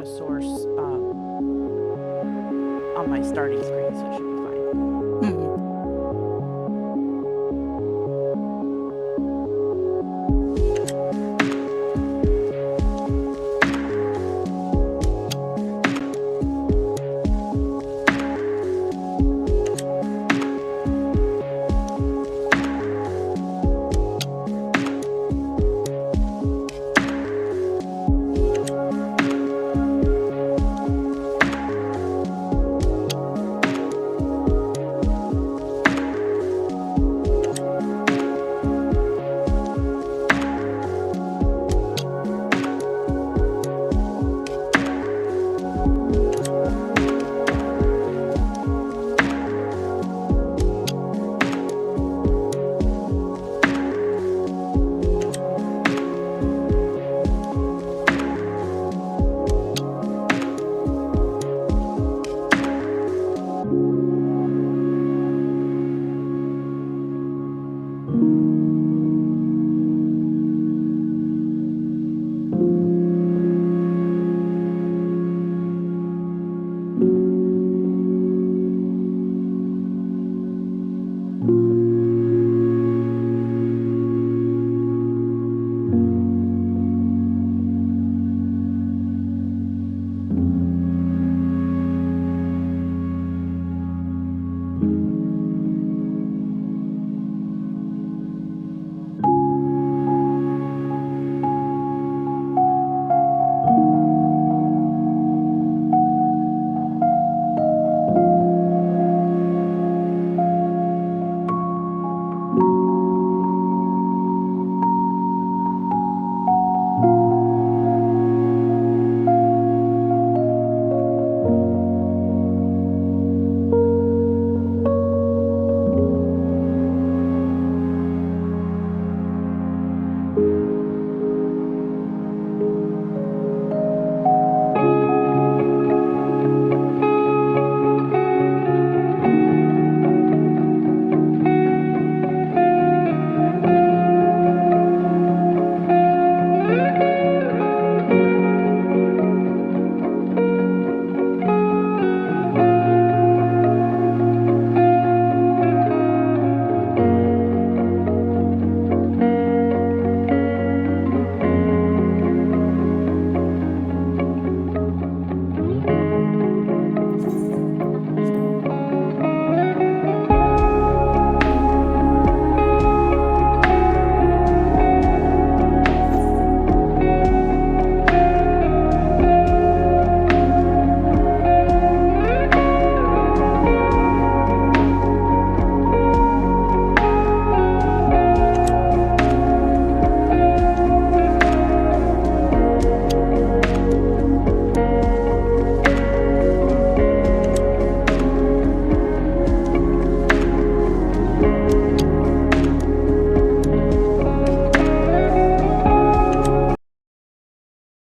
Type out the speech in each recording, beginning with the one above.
a source on my starting screen, so it should be fine. Mhm.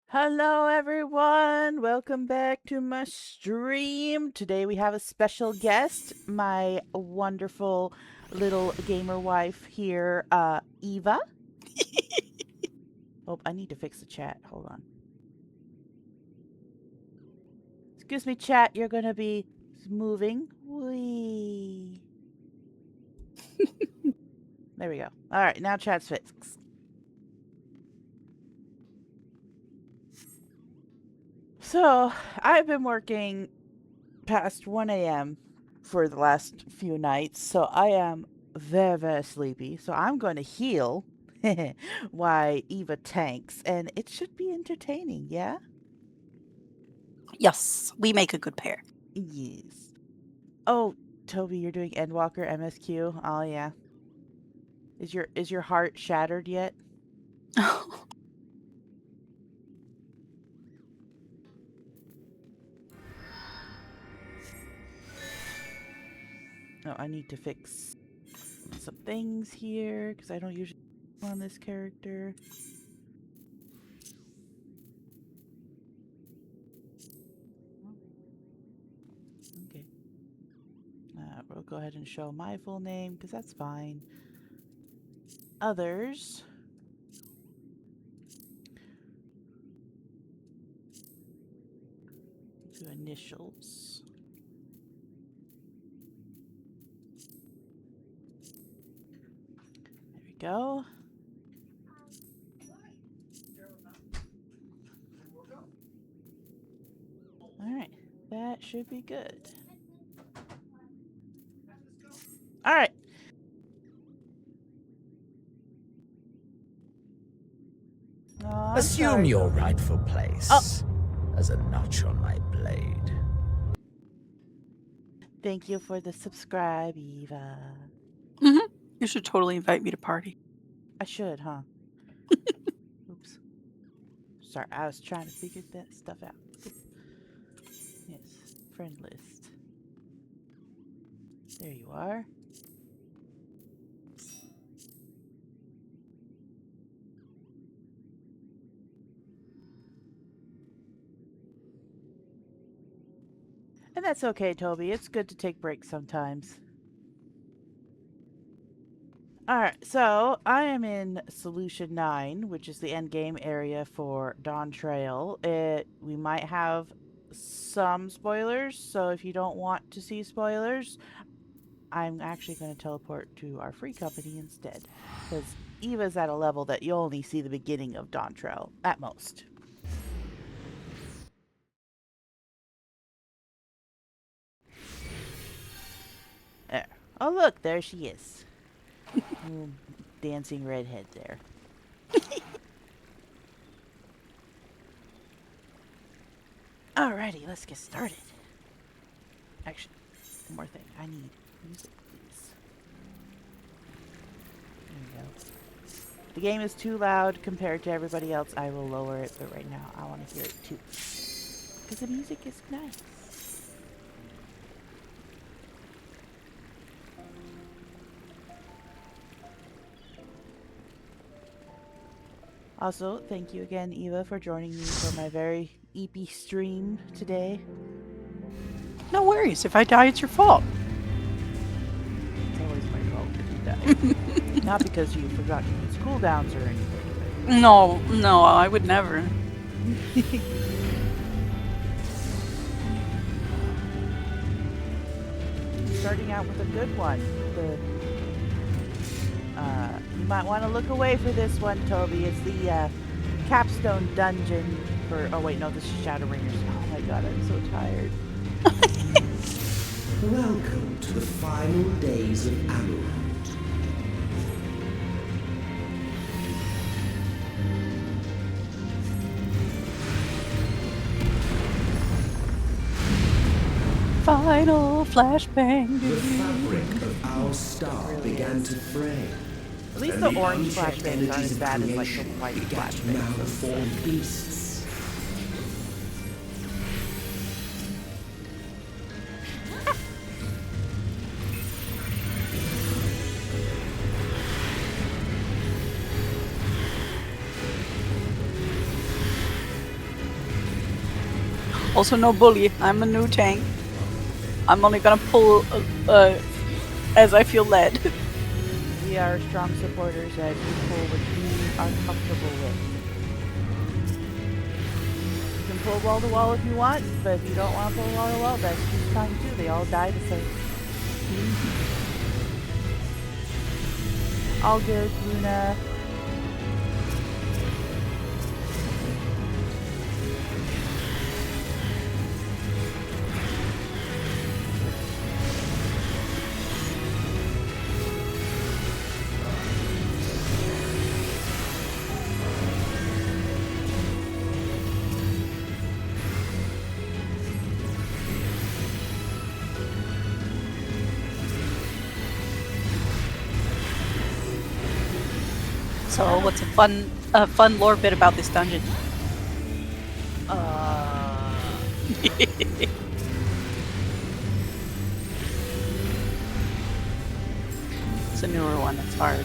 Hello, everyone. Welcome back to my stream. Today we have a special guest, my wonderful little gamer wife here, Eva. Oh, I need to fix the chat. Hold on. Excuse me, chat. You're going to be moving. Whee. There we go. All right, now chat's fixed. So, I've been working past 1 a.m. for the last few nights, so I am very, very sleepy. So I'm going to heal while Eva tanks, and it should be entertaining, yeah? Yes, we make a good pair. Yes. Oh, Toby, you're doing Endwalker MSQ? Oh yeah. Is your heart shattered yet? Oh, I need to fix some things here because I don't usually on this character. Okay. We'll go ahead and show my full name because that's fine. Others. few initials. There we go. Alright, that should be good. Alright. Oh, Assume your rightful place as a notch on my blade. Thank you for the subscribe, Eva. Mm-hmm. You should totally invite me to party. I should, huh? Oops. Sorry, I was trying to figure that stuff out. Yes, friend list. There you are. And that's okay, Toby. It's good to take breaks sometimes. Alright, so I am in Solution 9, which is the endgame area for Dawn Trail. We might have some spoilers, so if you don't want to see spoilers, I'm actually going to teleport to our free company instead. Because Eva's at a level that you only see the beginning of Dawn Trail, at most. There. Oh look, there she is. Dancing redhead there. Alrighty, let's get started. Actually, one more thing. I need music, please. There we go. If the game is too loud compared to everybody else, I will lower it, but right now I want to hear it too. Because the music is nice. Also, thank you again, Eva, for joining me for my very EP stream today. No worries. If I die, it's your fault. It's always my fault if you die. Not because you forgot to use cooldowns or anything. No, I would never. Starting out with a good one. You might want to look away for this one, Toby. It's the capstone dungeon for... Oh wait, no, this is Shadowbringers. Oh my god, I'm so tired. Welcome to the final days of Amarant. Final flashbang. The fabric of our star began to fray. At least and the orange unchecked flashbangs aren't as energies of bad as like the creation white began to flashbangs. malform beasts. Also, no bully. I'm a new tank. I'm only gonna pull as I feel led. We are strong supporters as you pull what you are comfortable with. You can pull wall to wall if you want, but if you don't want to pull wall to wall, that's just fine too. They all die the same. All good, Luna. So, what's a fun lore bit about this dungeon? It's a newer one. It's hard.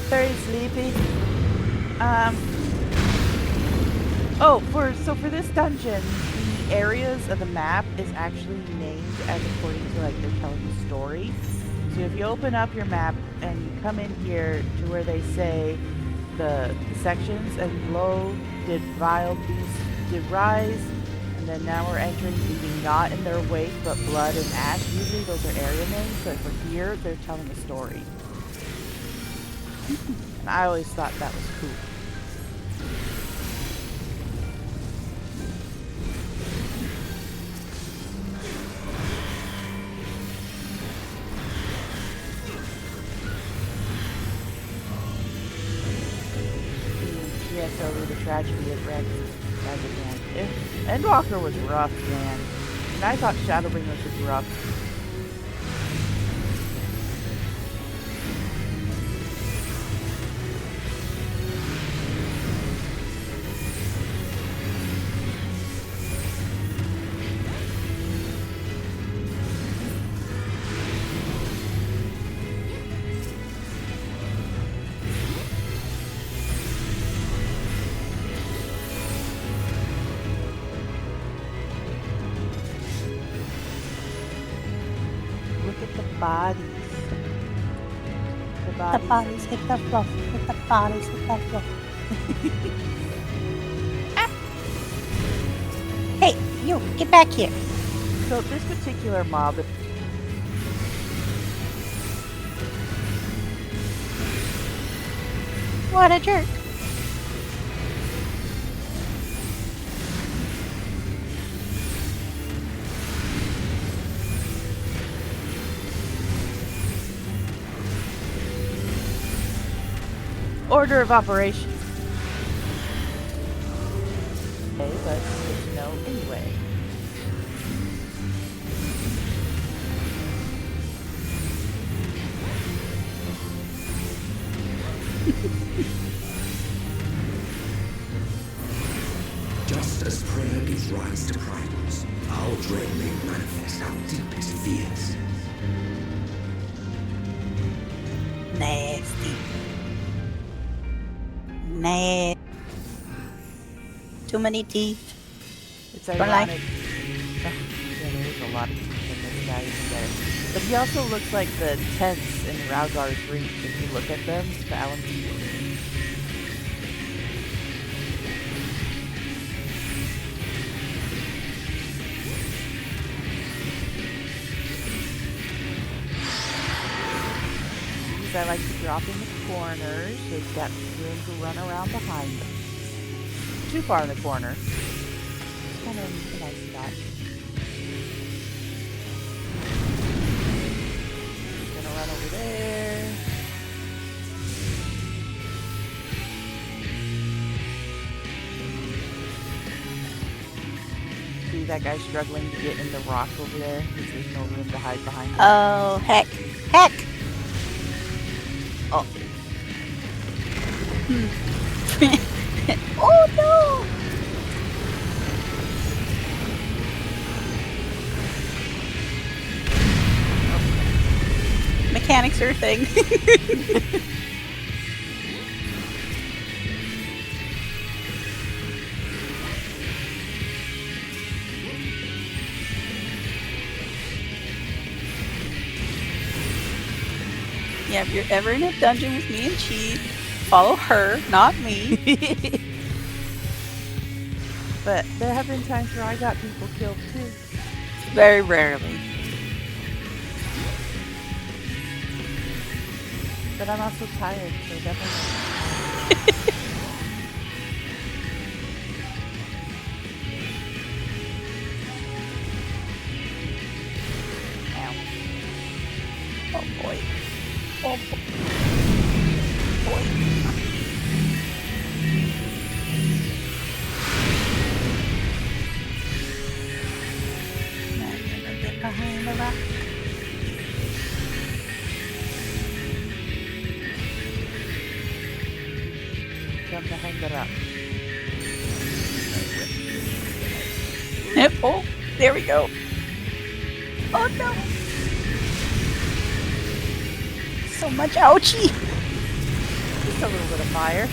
Very sleepy. For this dungeon, the areas of the map is actually named as according to like they're telling the story. So if you open up your map and you come in here to where they say the sections, and below did wild beast did rise, and then now we're entering leaving not in their wake, but blood and ash. Usually those are area names, but for here, they're telling a story. And I always thought that was cool. TSO, the tragedy of Rex. Endwalker was rough, man. And I thought Shadowbringers was rough. Bodies. The bodies hit the floor. Hit the bodies hit the floor. Hey, you, get back here. So this particular mob. What a jerk. Order of operations. Okay, but good to know anyway. Just as prayer gives rise to primals, our dread may manifest our deepest fears. Nasty. Nasty. Too many teeth. It's Don't like- ironic. Oh, yeah, there is a lot of teeth in this guy even better. But he also looks like the tents in Raugar's Reach. If you look at them, the Alan I like to drop in the corners. They've got room to run around behind them. Too far in the corner. It's kind of a nice spot. Gonna run over there. See that guy struggling to get in the rock over there because there's no room to hide behind him. Oh, heck. Heck! Oh. Oh, no! Mechanics are a thing. Yeah, if you're ever in a dungeon with me and Chi, follow her, not me. But there have been times where I got people killed too. Very rarely. But I'm also tired, so definitely. Ow. Oh boy. Oh boy. Now I'm gonna get behind the rock. Come behind the rock. Yep. Oh, there we go. Oh no. So much ouchie. Just a little bit of fire.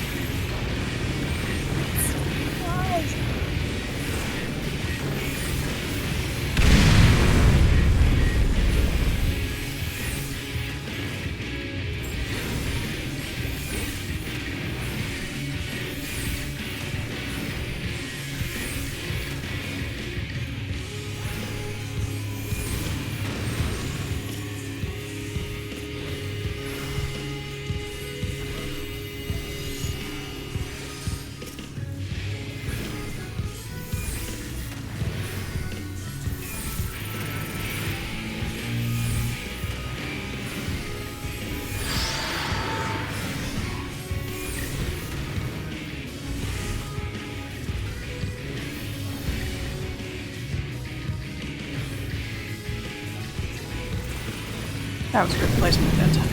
That was good placement that time.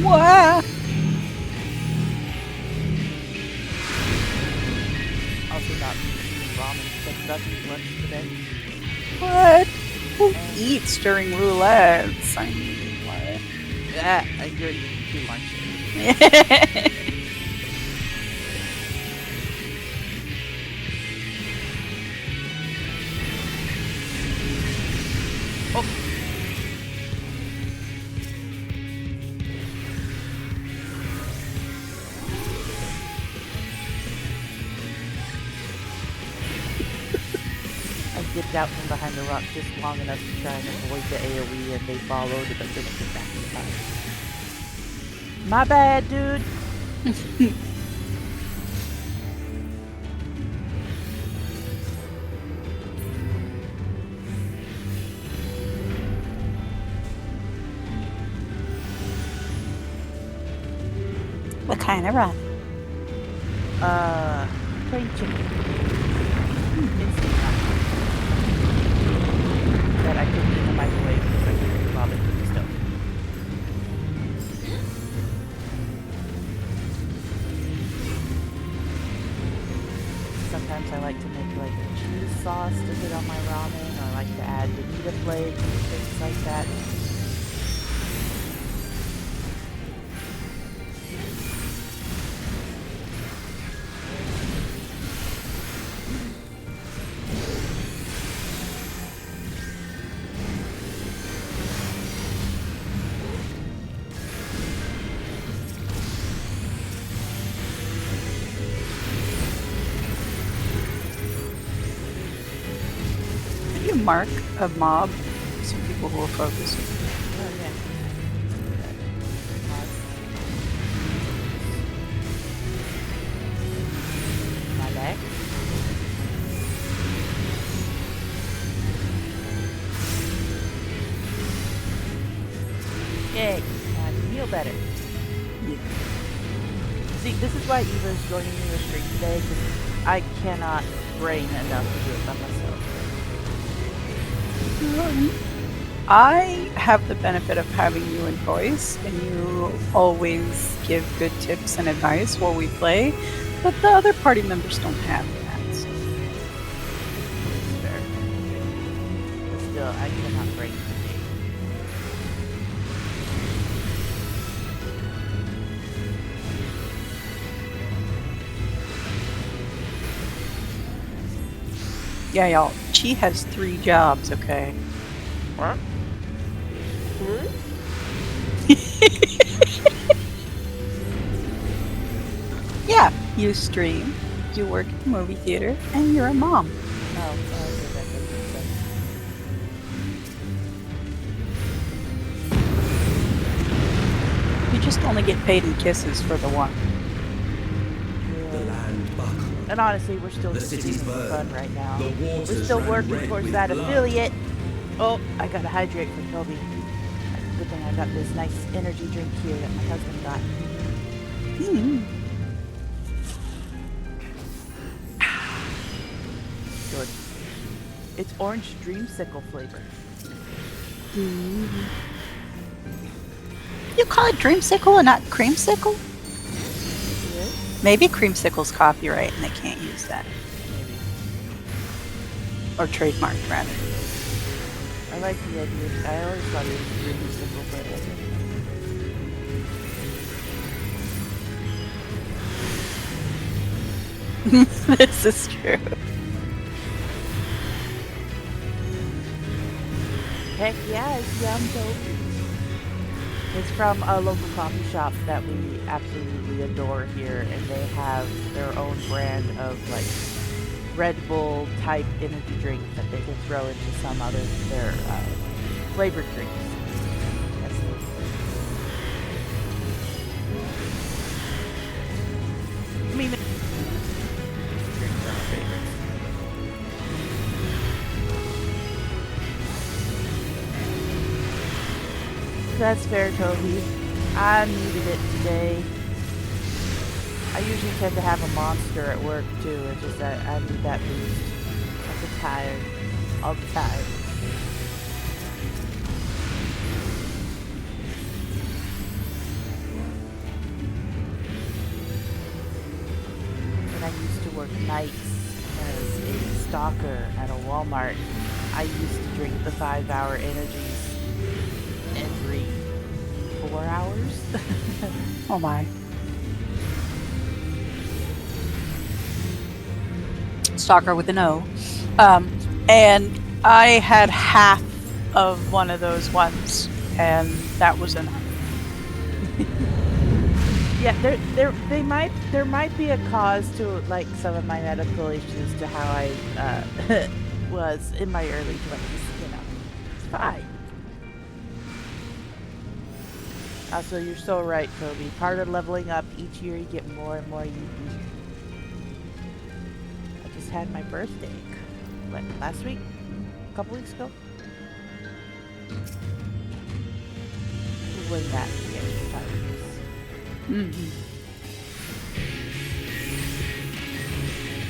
What? Also not eating ramen because that's lunch today. What? Who eats during roulettes? I mean, what? Yeah, you're eating 2 lunches. Oh. I dipped out from behind the rock just long enough to try and avoid the AoE, and they followed, but didn't get back in time. My bad, dude. What kind of ramen? Plain chicken. Instant ramen. That I cooked in the microwave because I couldn't bob it with the stove. Sometimes I like to make like a cheese sauce to put on my ramen, or I like to add bonita flakes and things like that. Mark a mob, some people who are focused. Oh yeah. My leg. Yay! I feel better. Yeah. See, this is why Eva's joining me the stream today, because I cannot brain enough to do it by myself. I have the benefit of having you in voice, and you always give good tips and advice while we play, but the other party members don't have that. So. It's fair. But still, I cannot brain the game. Yeah, y'all. Chi has 3 jobs, okay? What? Yeah, you stream, you work at the movie theater, and you're a mom. Oh, okay, that makes sense. You just only get paid in kisses for the one. The land buckled. And honestly, we're still The just cities doing burned. fun right now. The We're waters still ran working red towards with that blood. affiliate. Oh, I gotta hydrate for Kobe. Good thing I got this nice energy drink here that my husband got. Good. It's orange dreamsicle flavor. You call it dreamsicle and not creamsicle? Yes? Maybe creamsicle's copyright and they can't use that. Maybe. Or trademarked, rather. I like the idea. I always thought it was dreamsicle, but This is true. heck yeah, it's yum dope. It's from a local coffee shop that we absolutely adore here, and they have their own brand of like Red Bull type energy drink that they can throw into some other their flavored drinks. That's it. I mean, drinks are my favorites. That's fair, Toby. I needed it today. I usually tend to have a monster at work too. It's just that I need that boost. I'm so tired. All the time. worked nights as a stalker at a Walmart, I used to drink the 5-hour energies every 4 hours. Oh my. Stalker with an O. And I had half of one of those ones, and that was enough. Yeah, there might be a cause to like some of my medical issues to how I was in my early 20s. You know, it's fine. Also, you're so right, Toby. Part of leveling up, each year you get more and more UP. I just had my birthday. What, last week? A couple weeks ago? When that the extra time is. Mm-hmm.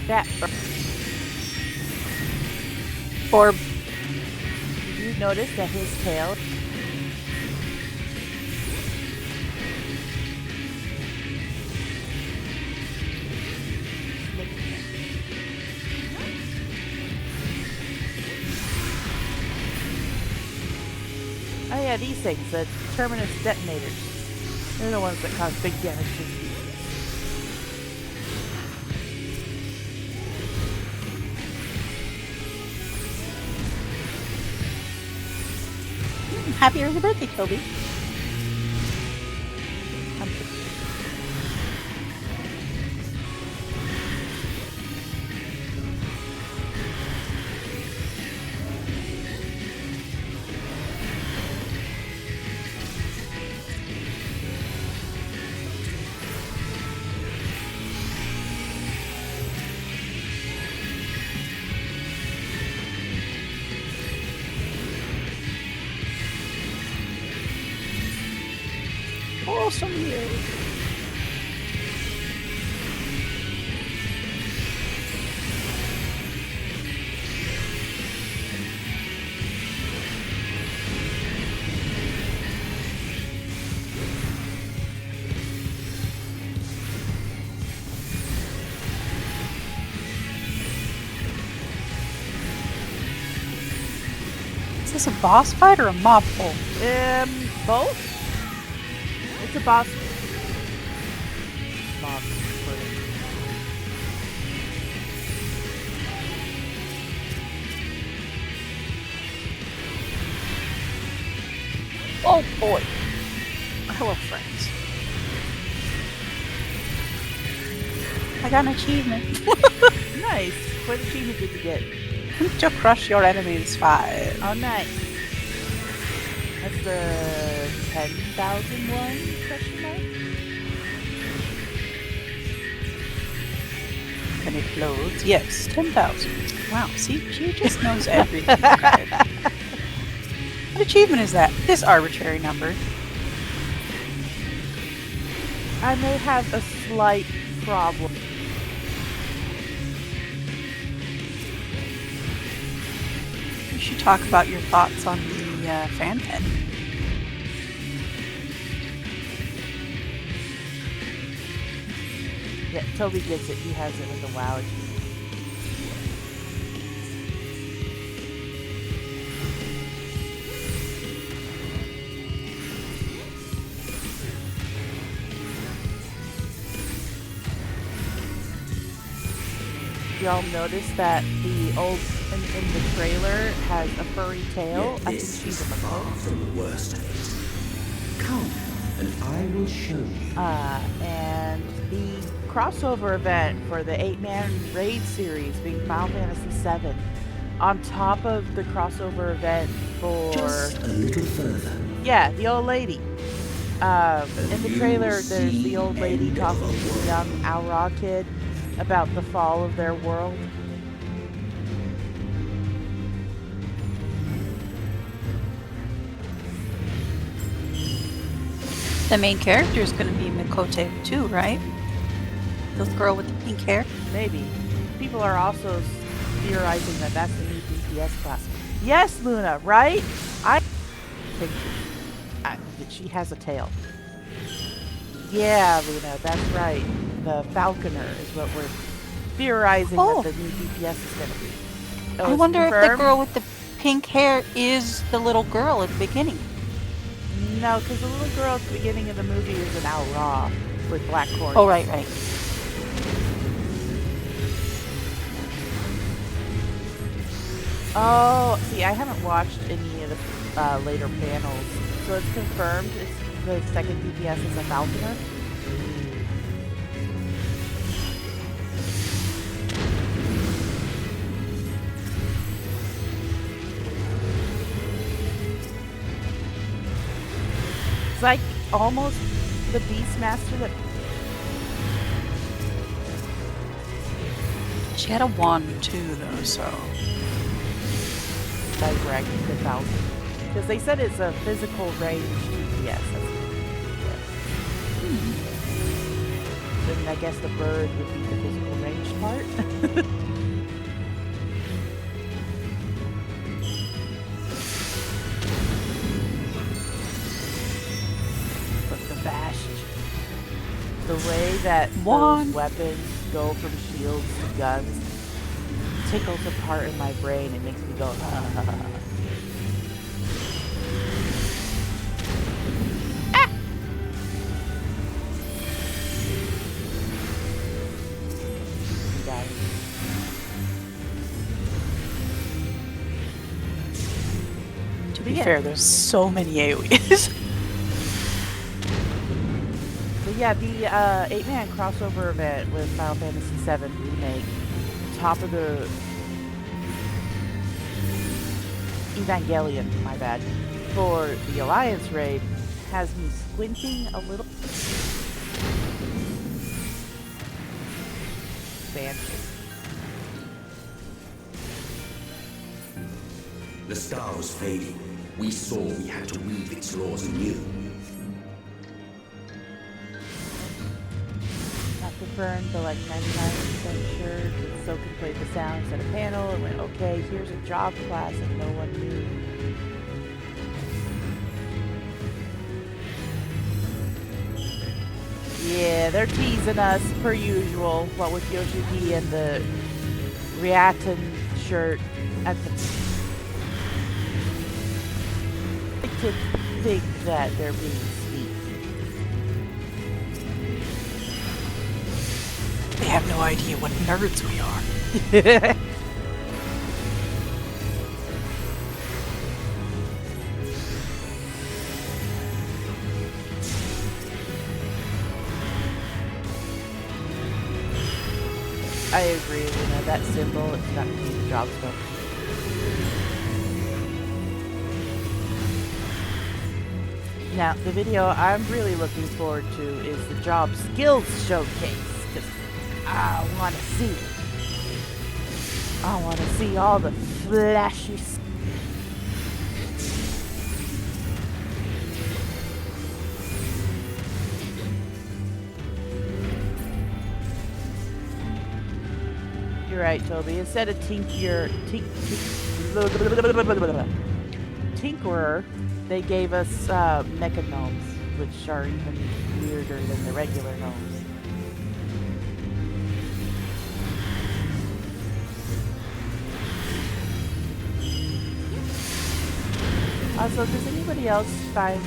That. Or Did you notice that his tail? Oh yeah, these things, the terminus detonators. They're the ones that cause big damage to the happy early birthday, Toby. Awesome year. Is this a boss fight or a mob pull? Both? It's a boss. Mob. Oh boy. Hello, friends. I got an achievement. Nice. What achievement did you get? To crush your enemy's fire. Oh, nice. That's the 10,001 question mark? And it loads. Yes, 10,000. Wow, see, she just knows everything. Right? What achievement is that? This arbitrary number. I may have a slight problem. You should talk about your thoughts on the fan pen. Yeah, Toby gets it. He has it with the WoW achievement. Y'all notice that the old in the trailer has a furry tail? Yet I think this she's is a far McCoy. from the worst of it. Come, and I will show you. And the crossover event for the 8-man raid series being Final Fantasy VII, on top of the crossover event for Just a little further. yeah, the old lady. In the trailer, there's the old lady talking to the young Alra kid about the fall of their world. The main character is going to be Mikote too, right? The girl with the pink hair. Maybe. People are also theorizing that that's the new DPS class. Yes, Luna, right? I think that she has a tail. Yeah, Luna, that's right. The Falconer is what we're theorizing Oh. that the new DPS is going to be. Oh, I it's wonder if the confirmed? girl with the pink hair is the little girl at the beginning. No, because the little girl at the beginning of the movie is an outlaw with black horns. Oh, right, right. Oh, see, I haven't watched any of the later panels, so it's confirmed. It's the second DPS is a falconer. It's like almost the Beastmaster that. She had a wand too, though, so. Direct the falcon. Because they said it's a physical range DPS. That's what it is. Then I guess the bird would be the physical range part. But the bashed. The way that those weapons go from shields to guns tickles a part in my brain. It makes me go, ah. Got it. To be fair, there's so many AoEs. But yeah, the 8-man crossover event with Final Fantasy VII Remake, top of the Evangelion, my bad, for the Alliance raid, has me squinting a little. Fancy. The star was fading. We saw we had to weave its laws anew. Not confirmed, but like 99% sure. So could play the sounds at a panel and went, okay, here's a job class and no one knew. Yeah, they're teasing us per usual. What with Yoshi P and the Riatan shirt at the. I like to think that they're being sneaky. They have no idea what nerds we are. I agree, that symbol, it's not to be the job stuff. Now, the video I'm really looking forward to is the job skills showcase, because I want to see it. I want to see all the flashy skills. You're right, Toby. Instead of Tinkerer, they gave us mecha gnomes, which are even weirder than the regular gnomes. Also, does anybody else find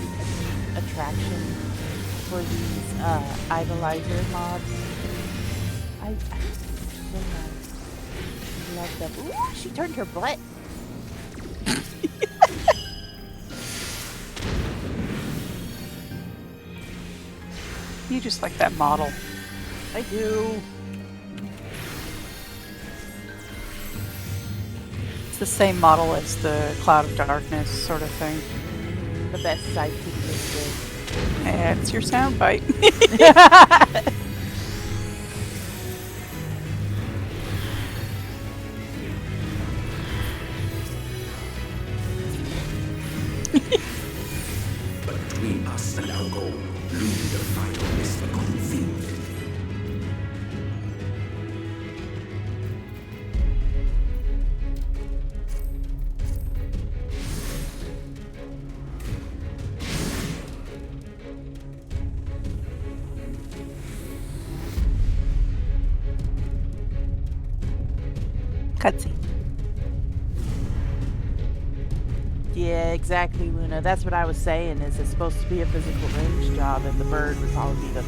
attraction for these idolizer mobs? I so nice. Love them. Ooh, she turned her butt. You just like that model. I do. It's the same model as the Cloud of Darkness sort of thing. The best sidekick existed. And it's your soundbite. But between us and our goal loomed the final misbegotten field. Cutscene. Yeah, exactly, Luna. That's what I was saying. Is it's supposed to be a physical range job, and the bird would probably be the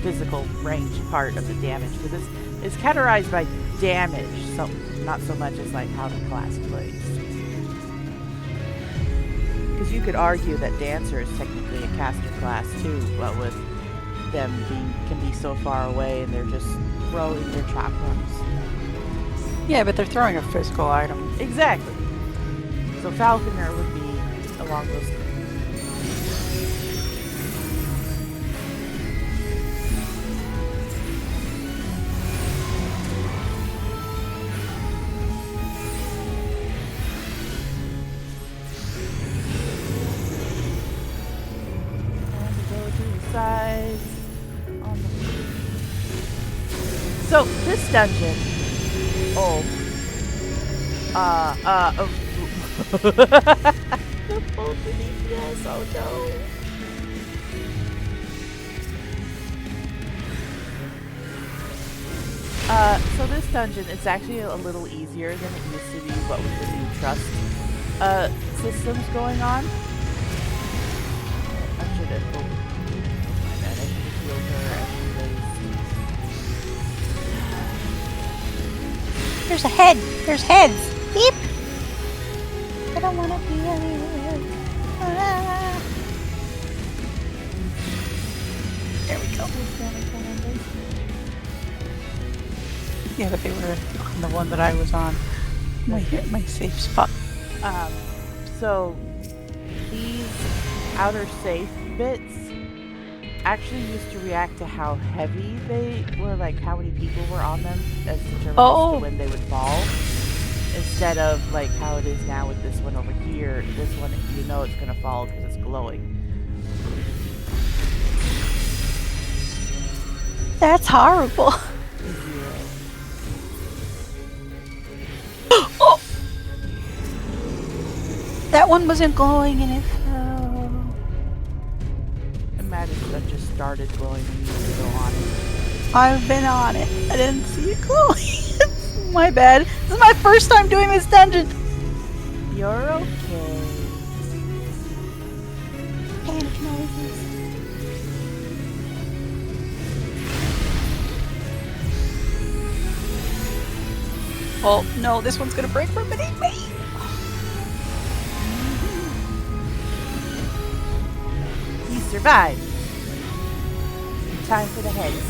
physical range part of the damage, because it's categorized by damage, so not so much as like how the class plays. Because you could argue that Dancer is technically a caster class too, but with them can be so far away and they're just throwing their chakrams. Yeah, but they're throwing a physical item. Exactly. So Falconer would be along those lines. Sides on the... So this dungeon, the full beneath, yes, oh no. So this dungeon, it's actually a little easier than it used to be, what with the new trust systems going on. I should have There's a head. There's heads. Beep. I don't want to be anywhere. Ah. There we go. Yeah, but they were on the one that I was on. My safe spot. So these outer safe bits actually used to react to how heavy they were, like how many people were on them as determined as to when they would fall, instead of like how it is now with this one over here. This one, you know it's gonna fall because it's glowing. That's horrible. Oh! That one wasn't glowing and it fell. Imagine that just started glowing when you used to go on it. I've been on it. I didn't see it glowing. My bad. This is my first time doing this dungeon. You're okay. Panic noises. Oh no, this one's gonna break from beneath me. You survived. Time for the heads.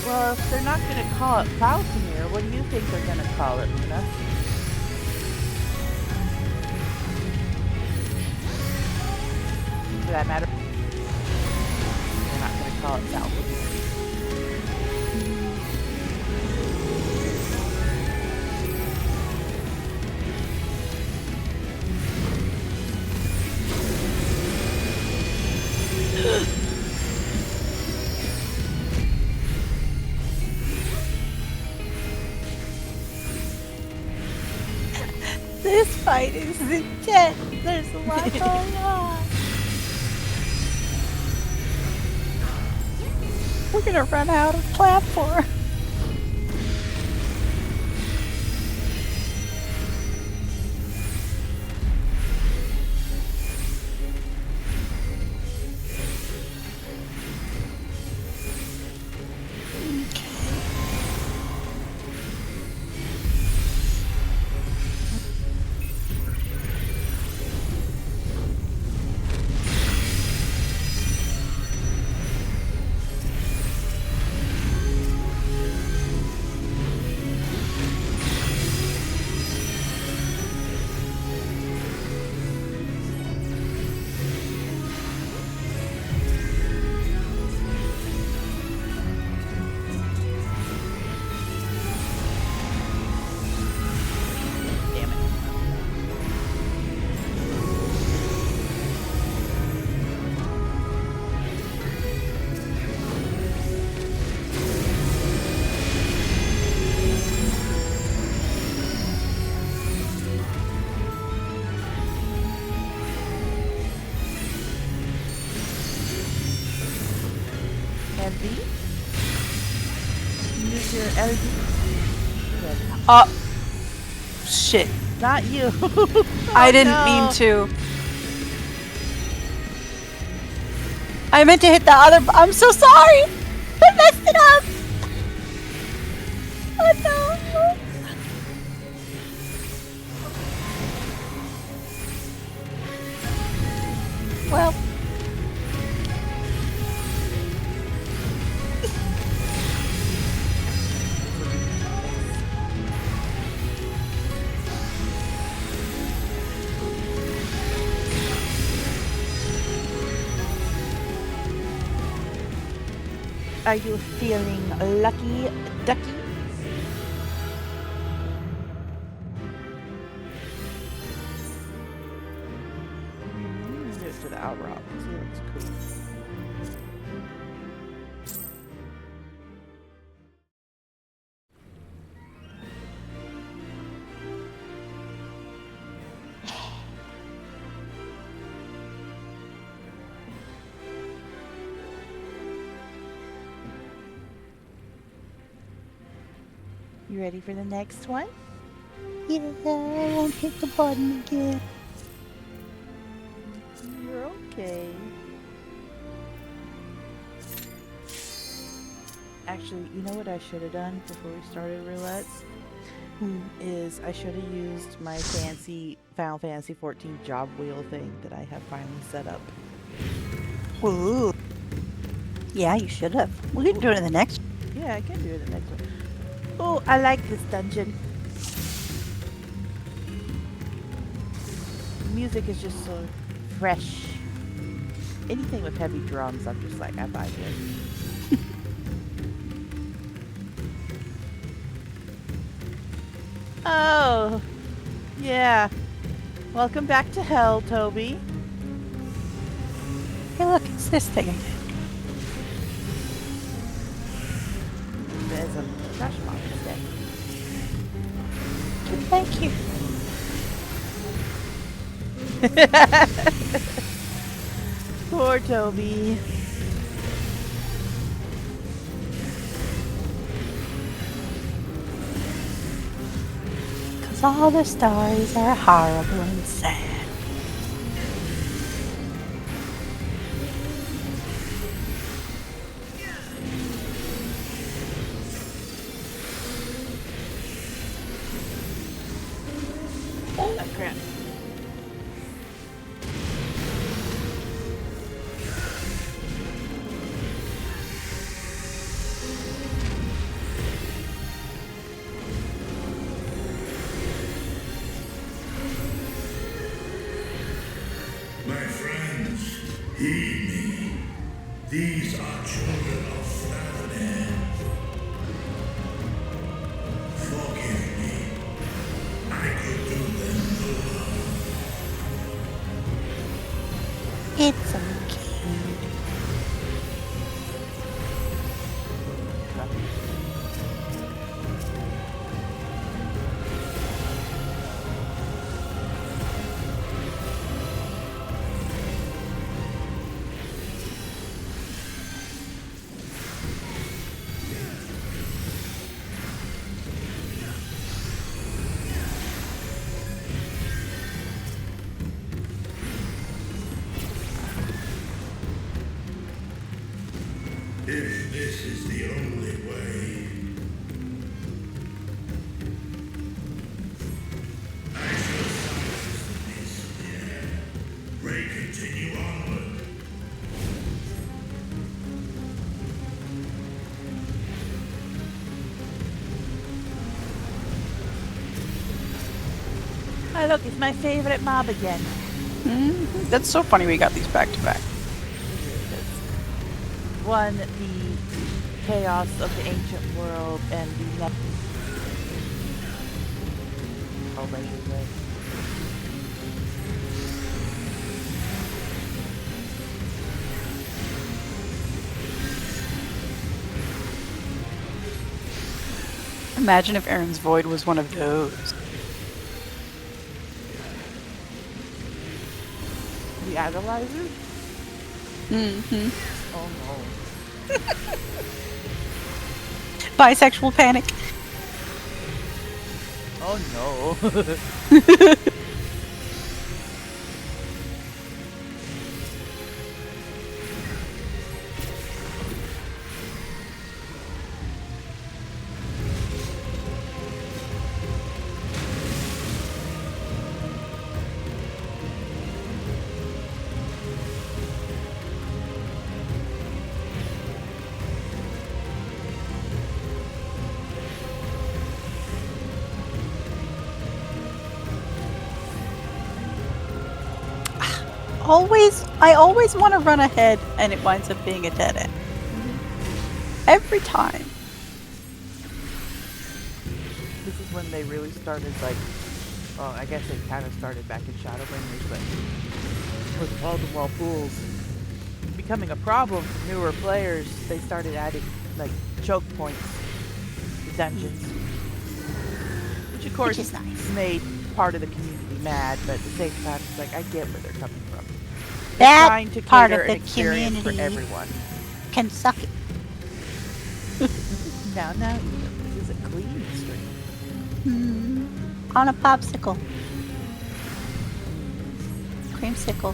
Well, if they're not going to call it Falconer, what do you think they're going to call it, Luna? For that matter, they're not going to call it Falconer. This fight is intense. There's a lot going on. We're gonna run out of platform. LV? Use your LV. Shit. Not you. I Oh, didn't mean no. to. I meant to hit the other. I'm so sorry. I messed it up. Oh no. Well. Are you feeling lucky, ducky? Let's do it for the Outrock. See, it looks cool. You ready for the next one? Yeah, I won't hit the button again. You're okay. Actually, you know what I should have done before we started roulettes? Is I should have used my fancy Final Fantasy 14 job wheel thing that I have finally set up. Ooh. Yeah, you should have. We can do it in the next. Yeah, I can do it in the next one. Oh, I like this dungeon. The music is just so fresh. Anything with heavy drums, I'm just like, I vibe with. Oh, yeah. Welcome back to hell, Toby. Hey, look, it's this thing again. There's a trash mob instead. Thank you. Poor Toby. Cause all the stories are horrible and sad. Oh, crap. My friends, heed me. These are children of Flavin. Forgive me. I could do them no harm. It's okay. If this is the only way, I shall silence the beasts of the air. Pray continue onward. Oh, look, it's my favorite mob again. That's so funny we got these back to back. One, the chaos of the ancient world, and the next. Oh, wait. Imagine if Aaron's Void was one of those. The Agalizer? Mm-hmm. Oh no. Bisexual panic. Oh no. I always want to run ahead and it winds up being a dead end. Every time. This is when they really started, like, well, I guess it kind of started back in Shadowbringers, but with all the wall pools becoming a problem for newer players, they started adding, like, choke points to dungeons. Which, of course, is nice. made part of the community mad, but at the same time, it's like, I get where they're coming from. That Trying to part cater of an the experience for community everyone. can suck it. Now, this is a clean stream. On a popsicle. Creamsicle.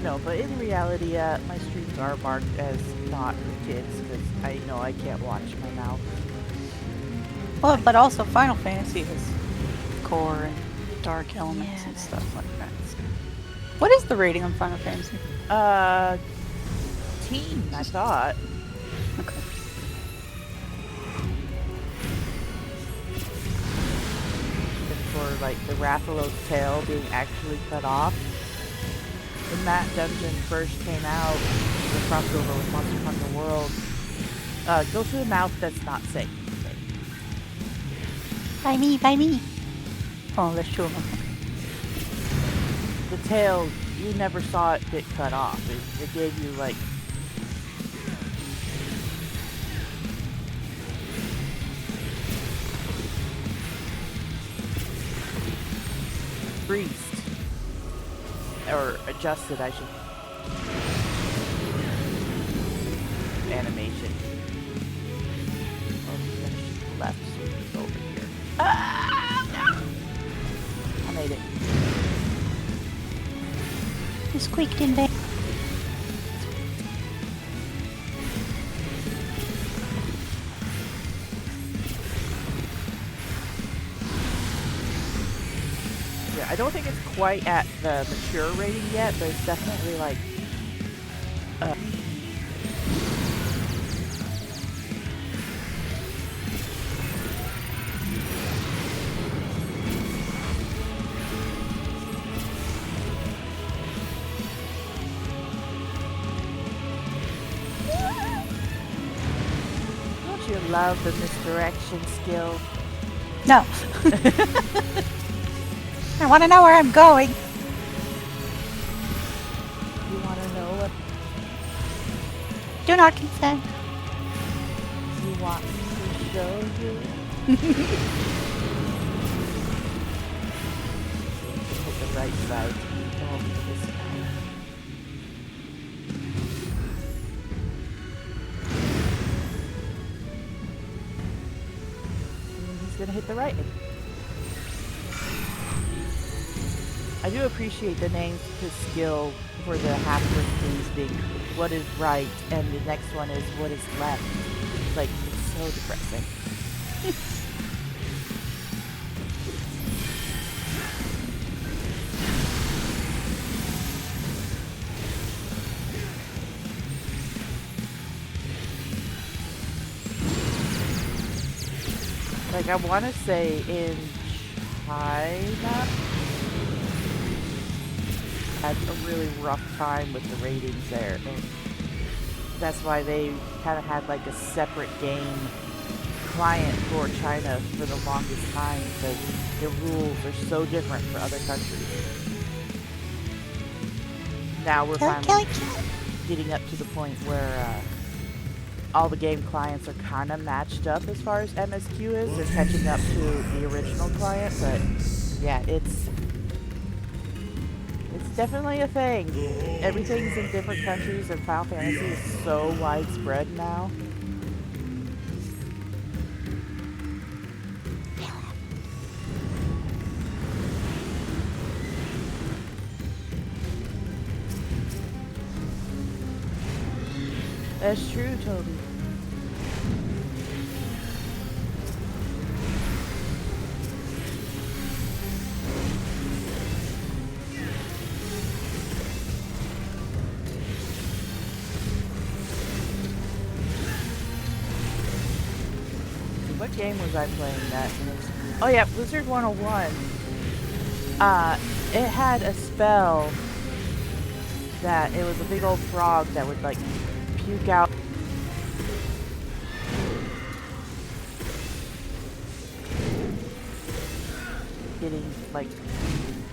No, but in reality, my streams are marked as not for kids because I know I can't watch my mouth. Well, but also Final Fantasy has core and dark elements and stuff like that. So. What is the rating on Final Fantasy? Teen, I thought. Okay. And for like the Rathalos tail being actually cut off. When that dungeon first came out, the crossover with Monster Hunter World, go through the mouth that's not safe. By me, by me. Oh, there's two of them. The tail, you never saw it get cut off. It gave you like greased or adjusted, I should. Animation. Oh, finish left, so we can go over here. Ah, no! I made it. You squeaked in there. Yeah, I don't think it's quite at the mature rating yet, but it's definitely like don't you love the misdirection skill? No. I want to know where I'm going. You want to know what Do not consent. you want me to show you? Hit the right side. Oh, this side. He's gonna hit the right. I do appreciate the names to skill for the half-birthdays being what is right, and the next one is what is left. Like, it's so depressing. Like, I want to say in China had a really rough time with the ratings there, and that's why they kind of had like a separate game client for China for the longest time, because the rules are so different for other countries. Now we're Kill, finally kill, kill. getting up to the point where all the game clients are kind of matched up as far as MSQ is. They're catching up to the original client, but yeah, it's definitely a thing. Everything's in different countries, and Final Fantasy is so widespread now. That's true, Toby. What game was I playing that? Oh yeah, Blizzard 101. It had a spell that it was a big old frog that would like puke out getting like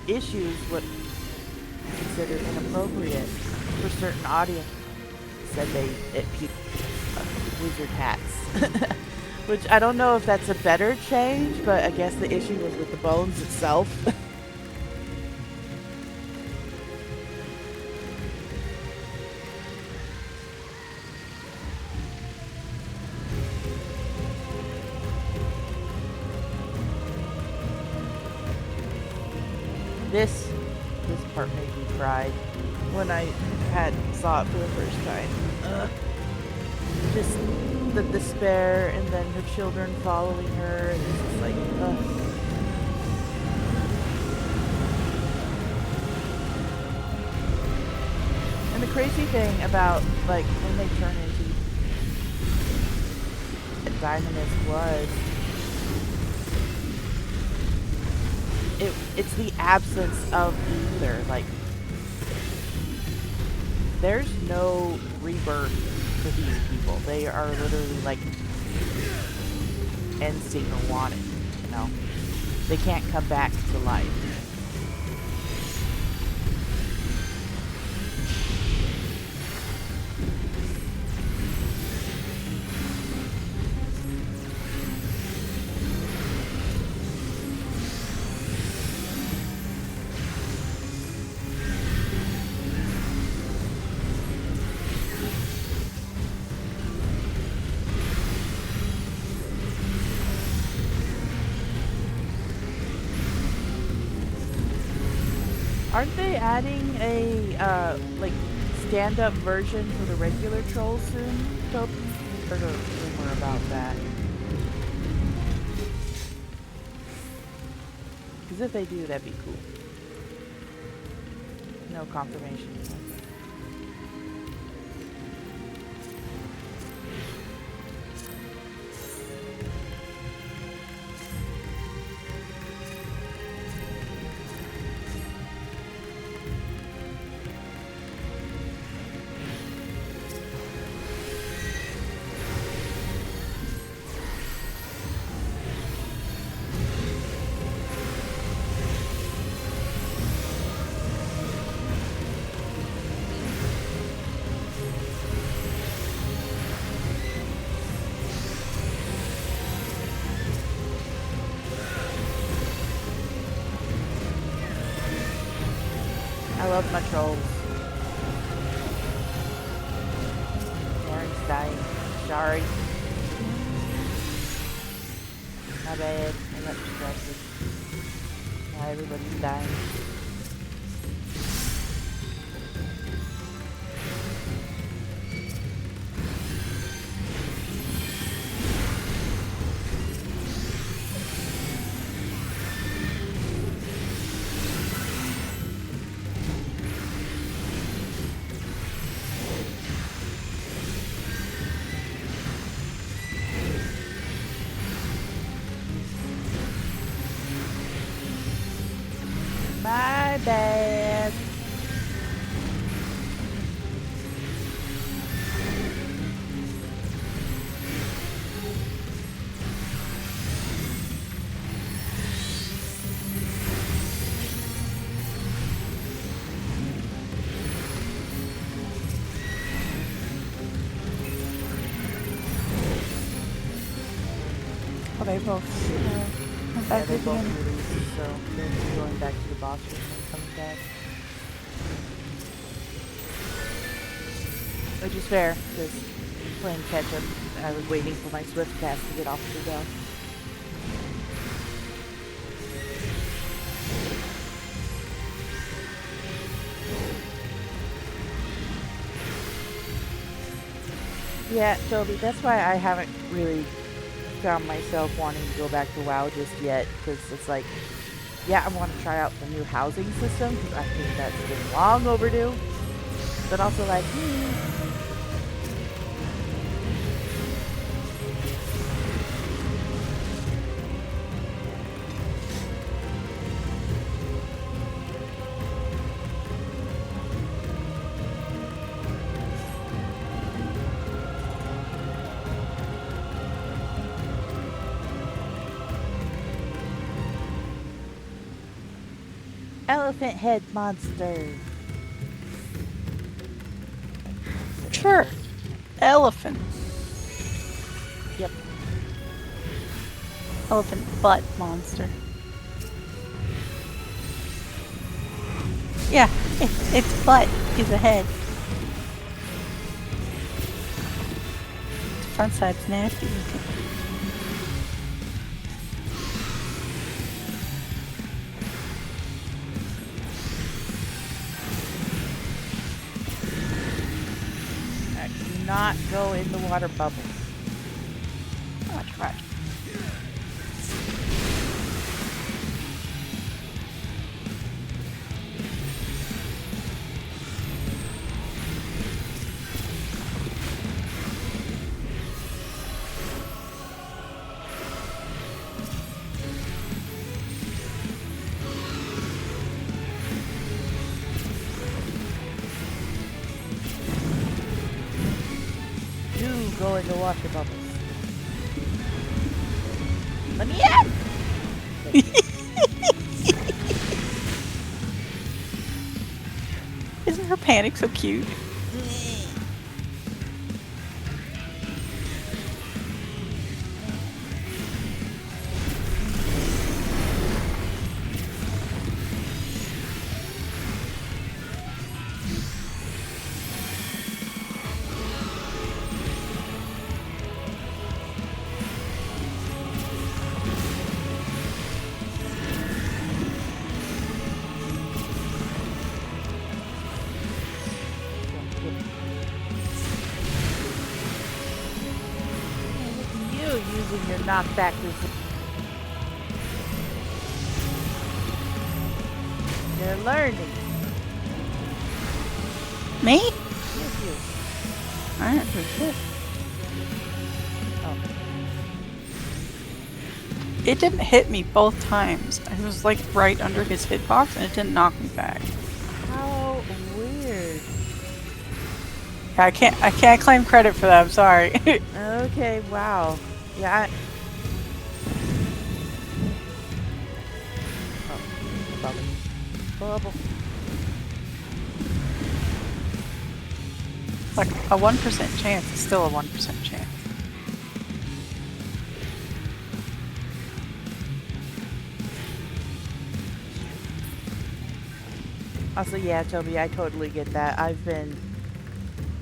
issues what considered inappropriate for certain audience. Said it puked wizard hats. Which I don't know if that's a better change, but I guess the issue was with the bones itself. This part made me cry when I saw it for the first time. Just the despair, and then her children following her, and it's just like, And the crazy thing about, like, when they turn into Diamondist was, it's the absence of either. Like, there's no rebirth for these people. They are literally like ending or wanted, you know? They can't come back to life. Aren't they adding a, like, stand-up version for the regular trolls soon? Hope I heard a rumor about that. Because if they do, that'd be cool. No confirmation. I love my trolls. Aaron's dying. Sorry. My bad. I got distracted. Now everybody's dying. My bad. Oh, they both. Yeah, Back they at the both end. released, so they'll be going back to the boss room and coming back. Which is fair, because playing catch up, I was waiting for my Swift cast to get off the go. Yeah, Toby, that's why I haven't really found myself wanting to go back to WoW just yet, because it's like, yeah, I want to try out the new housing system, because I think that's been long overdue, but also like, elephant head monster. Sure. Elephant. Yep. Elephant butt monster. Yeah, its butt is a head. The front side's nasty looking. Do not go in the water bubble. Roger, roger. Do go in the water bubbles. Let me in! Isn't her panic so cute? You using your knockback resist. You're learning. Me? Yes, you. I don't do shit. Oh. It didn't hit me both times. I was like right under his hitbox and it didn't knock me back. How weird. I can't claim credit for that, I'm sorry. Okay, wow. Yeah, Oh, bubble. Bubble. Like a 1% chance is still a 1% chance. Also, yeah, Toby, I totally get that.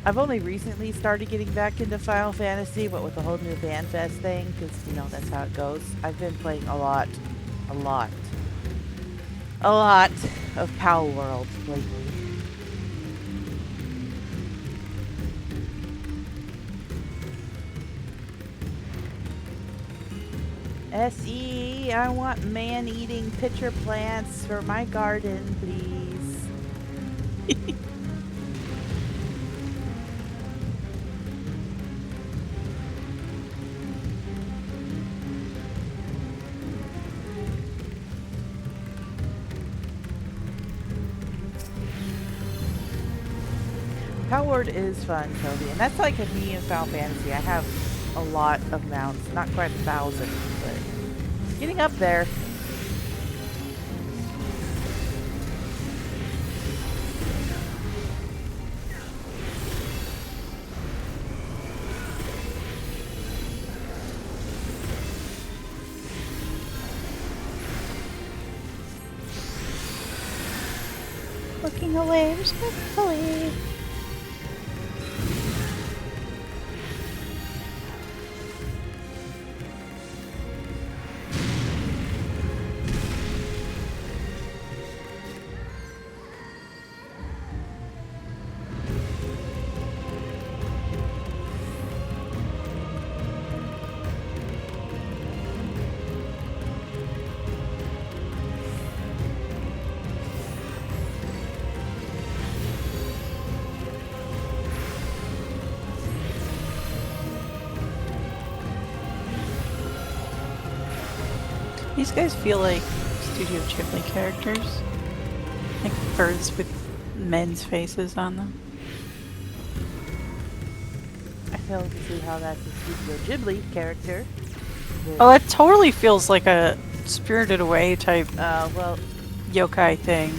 I've only recently started getting back into Final Fantasy, but with the whole new FanFest thing, because, you know, that's how it goes. I've been playing a lot of Pal World lately. SE, I want man-eating pitcher plants for my garden, please. Palworld is fun, Toby, and that's like me in Final Fantasy. I have a lot of mounts, not quite 1,000, but getting up there. Walking away respectfully. These guys feel like Studio Ghibli characters. Like birds with men's faces on them. I fail to see how that's a Studio Ghibli character. Oh, that totally feels like a Spirited Away type Well, yokai thing.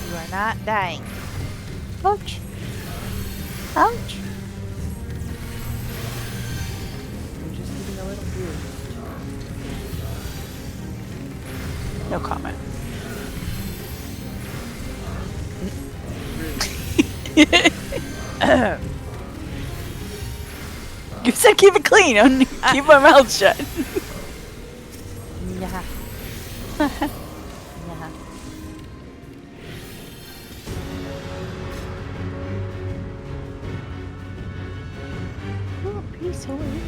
you are not dying. Ouch. Ouch. You're just getting a little bruised. No comment. You said keep it clean. Keep my mouth shut. Nah. Nah. Oh, peacefully.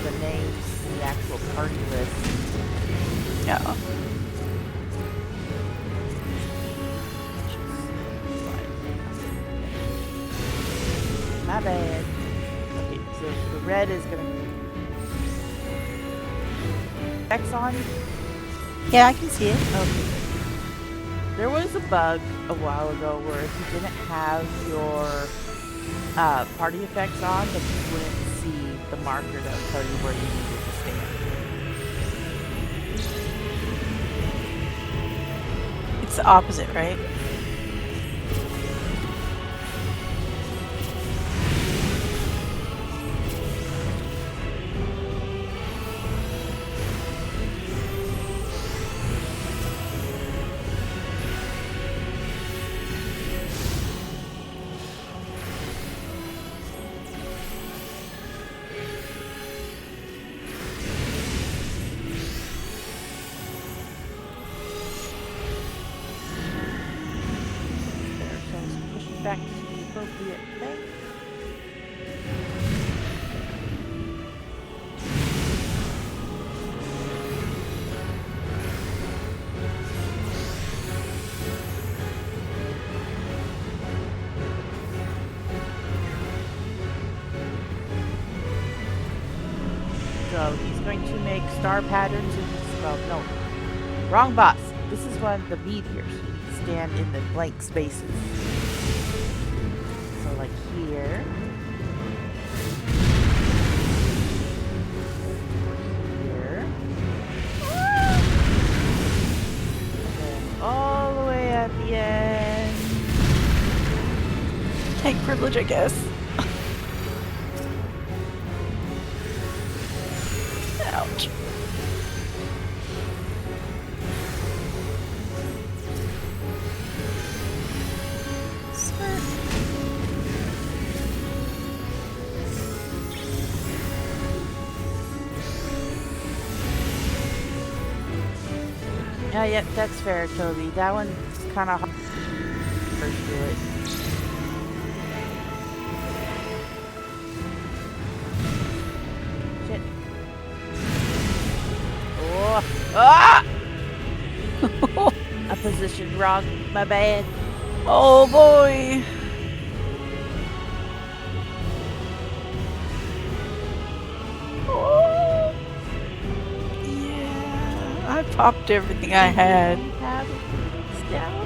The names, the actual party list. Yeah. My bad. Okay, so the red is gonna X on. Yeah, I can see it. Okay. There was a bug a while ago where if you didn't have your party effects on, that you wouldn't see the marker that would tell you where you needed to stand. It's the opposite, right? There, so let's push it back to the appropriate thing. So he's going to make star patterns in his, well, no, wrong boss. This is one of the meteors. You stand in the blank spaces. So like here. Here. And all the way at the end. Tank privilege, I guess. Ouch. Yeah, that's fair, Toby. That one's kind of hard to do it. Shit. Oh, ah! I positioned wrong. My bad. Oh boy. Oh. Yeah, I popped everything I had. Have it down.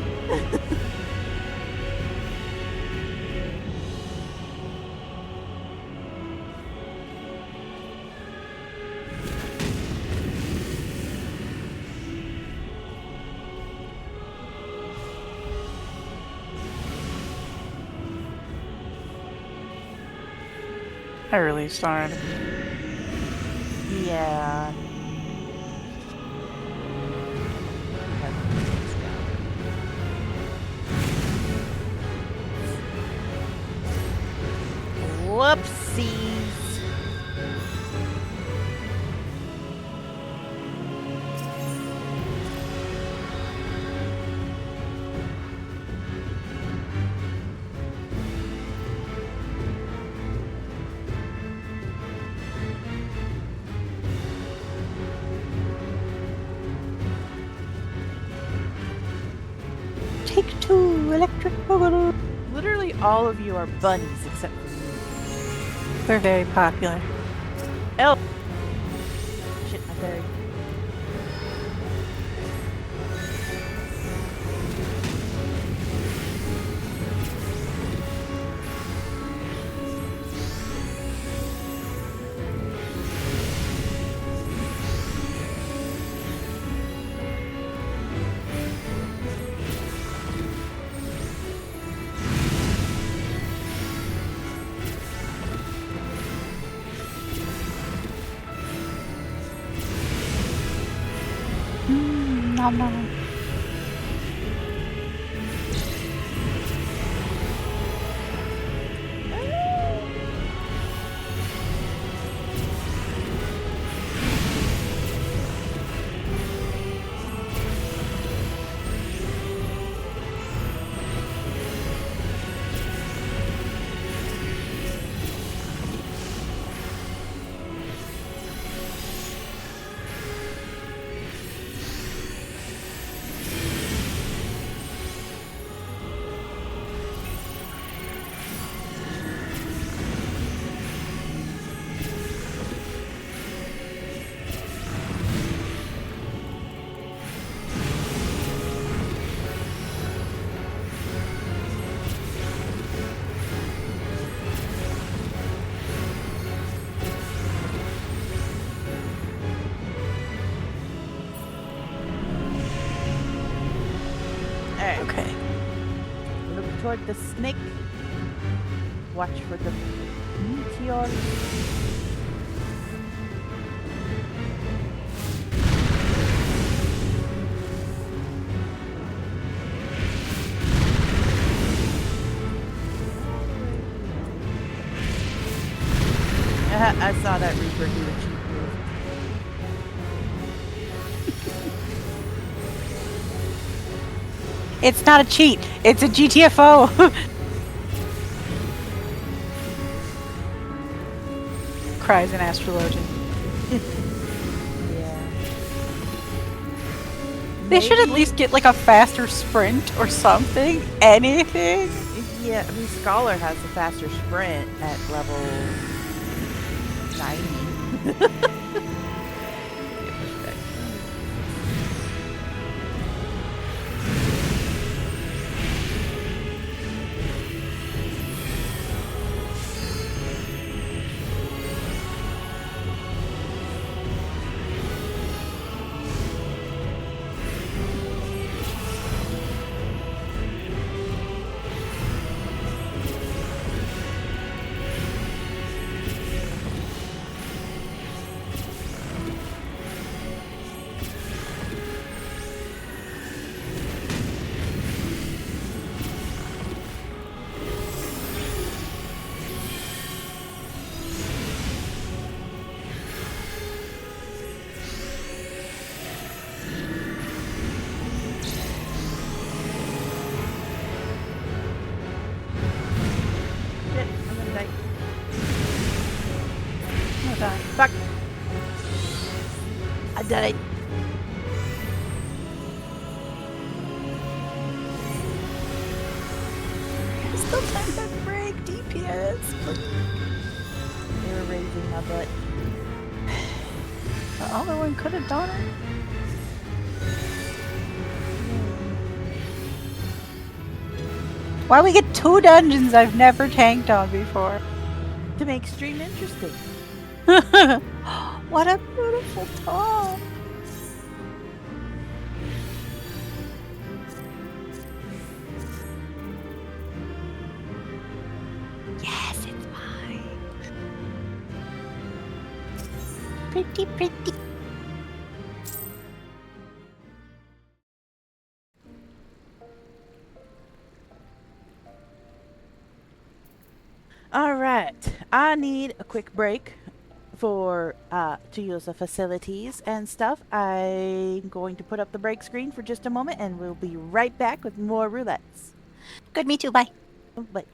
I really started. Yeah. Whoopsies. Take 2, electric boogaloo. Literally all of you are bunnies except for me. They're very popular. Oh. Shit, I buried. Nom nom. Alright. Okay. Look toward the snake. Watch for the meteor. I saw that Reaper do a cheap move. It's not a cheat. It's a GTFO. Cries an astrologian. Yeah. They should at Maybe- least get like a faster sprint or something. Anything. Yeah, I mean, Scholar has a faster sprint at level 90. Shit, I'm gonna die. Oh, die. Fuck. I died. They were raising my butt. The other one could have done it. Why we get 2 dungeons I've never tanked on before? To make stream interesting. What a beautiful top. Yes, it's mine. Pretty, pretty. All right, I need a quick break for to use the facilities and stuff. I'm going to put up the break screen for just a moment, and we'll be right back with more roulettes. Good, me too. Bye. But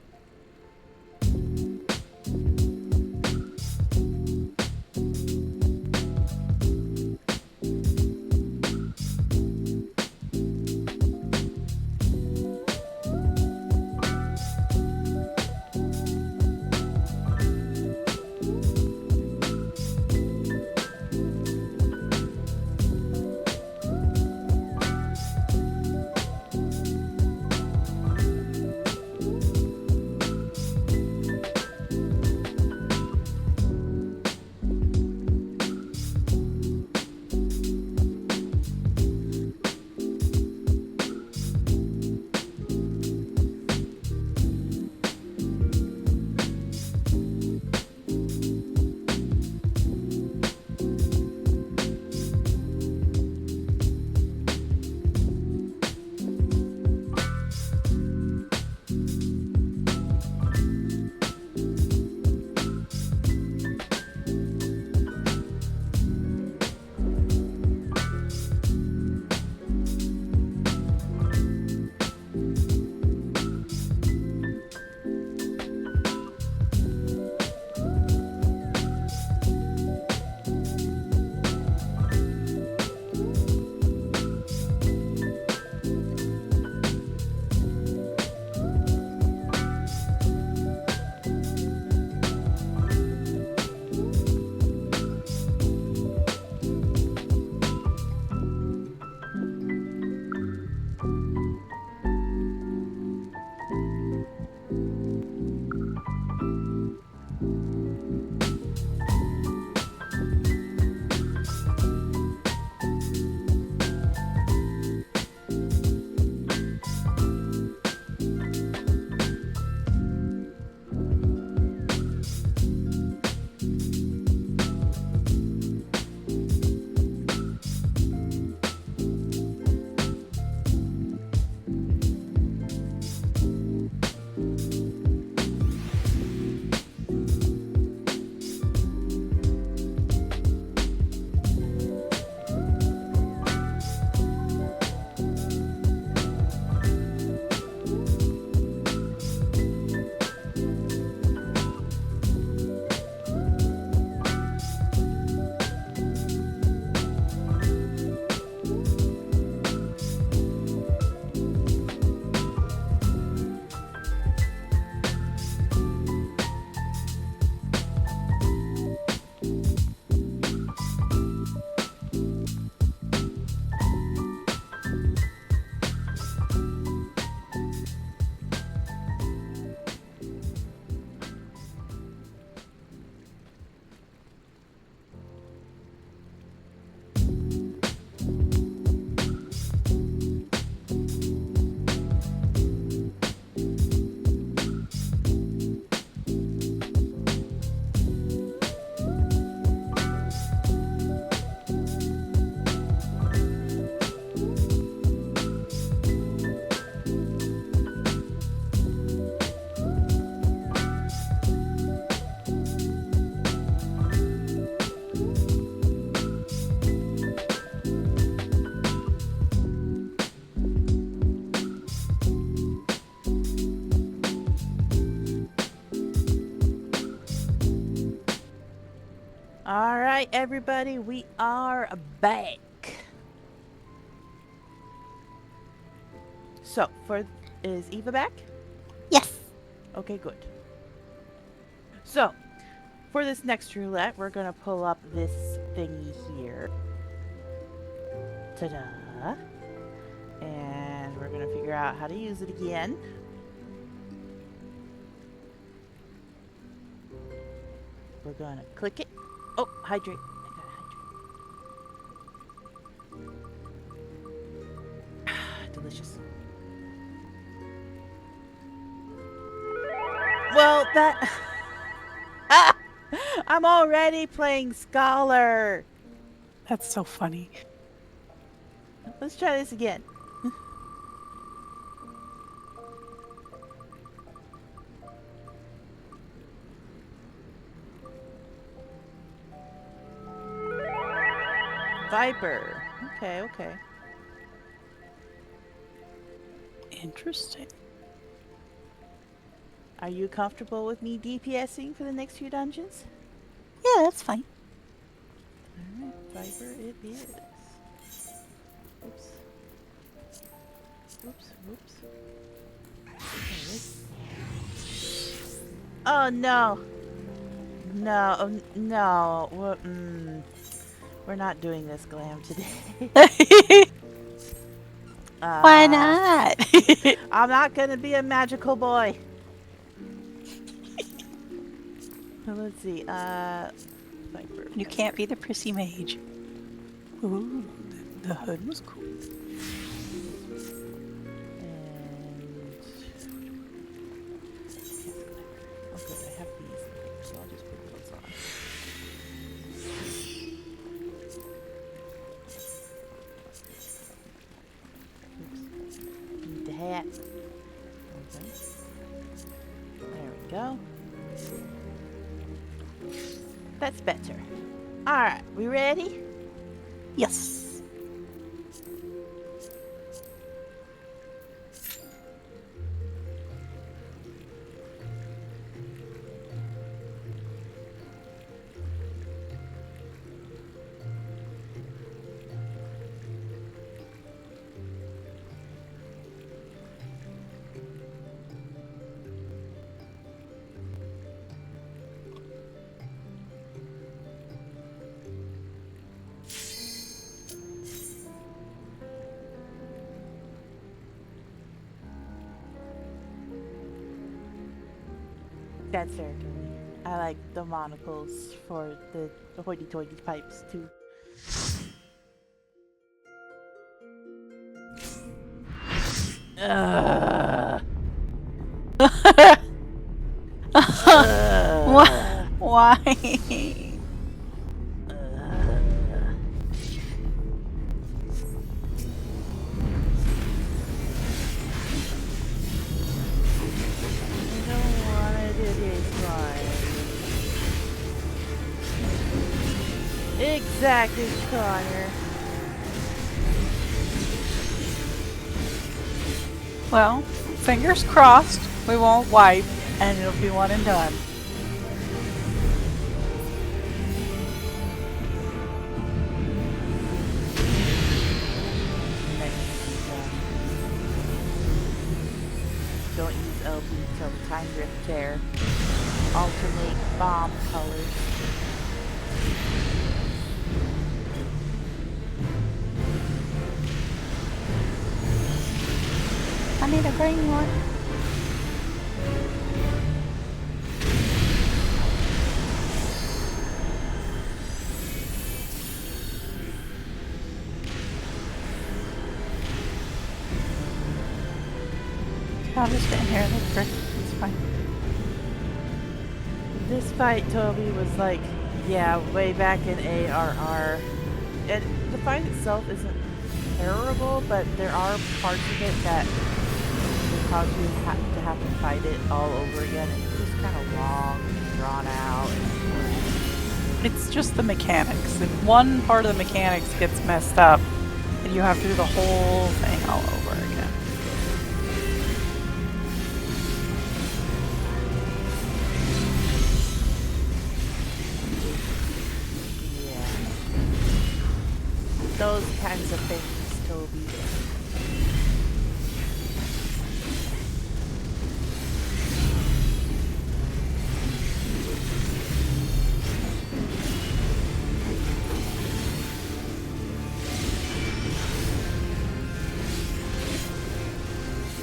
all right, everybody, we are back. So, is Eva back? Yes. Okay, good. So, for this next roulette, we're gonna pull up this thingy here. Ta-da! And we're gonna figure out how to use it again. We're gonna click it. Oh, hydrate. I gotta hydrate. Delicious. Well, that... I'm already playing Scholar. That's so funny. Let's try this again. Viper. Okay, okay. Interesting. Are you comfortable with me DPSing for the next few dungeons? Yeah, that's fine. Alright, Viper it is. Oops. Oops, whoops. Oh no! No, no. We're not doing this glam today. Why not? I'm not gonna be a magical boy. Let's see, Viper. You can't be the prissy mage. Ooh, the hood was cool. And... oh good, I have these here, so I'll just put those on. Oops. Need the hat. Okay. There we go. That's better. Alright, we ready? Yes. That's fair, Tony. I like the monocles for the hoity-toity pipes, too. Why? Exactly, Connor. Well, fingers crossed we won't wipe and it'll be one and done. Don't use LB till the time drift tear. Alternate bomb colors. I need a green one. I'll just stand here and look for it. It's fine. This fight, Toby, was like, yeah, way back in ARR. And the fight itself isn't terrible, but there are parts of it that will cause you to have to fight it all over again. And it's just kind of long and drawn out. It's just the mechanics. If one part of the mechanics gets messed up, then you have to do the whole thing all over again. Those kinds of things, Toby.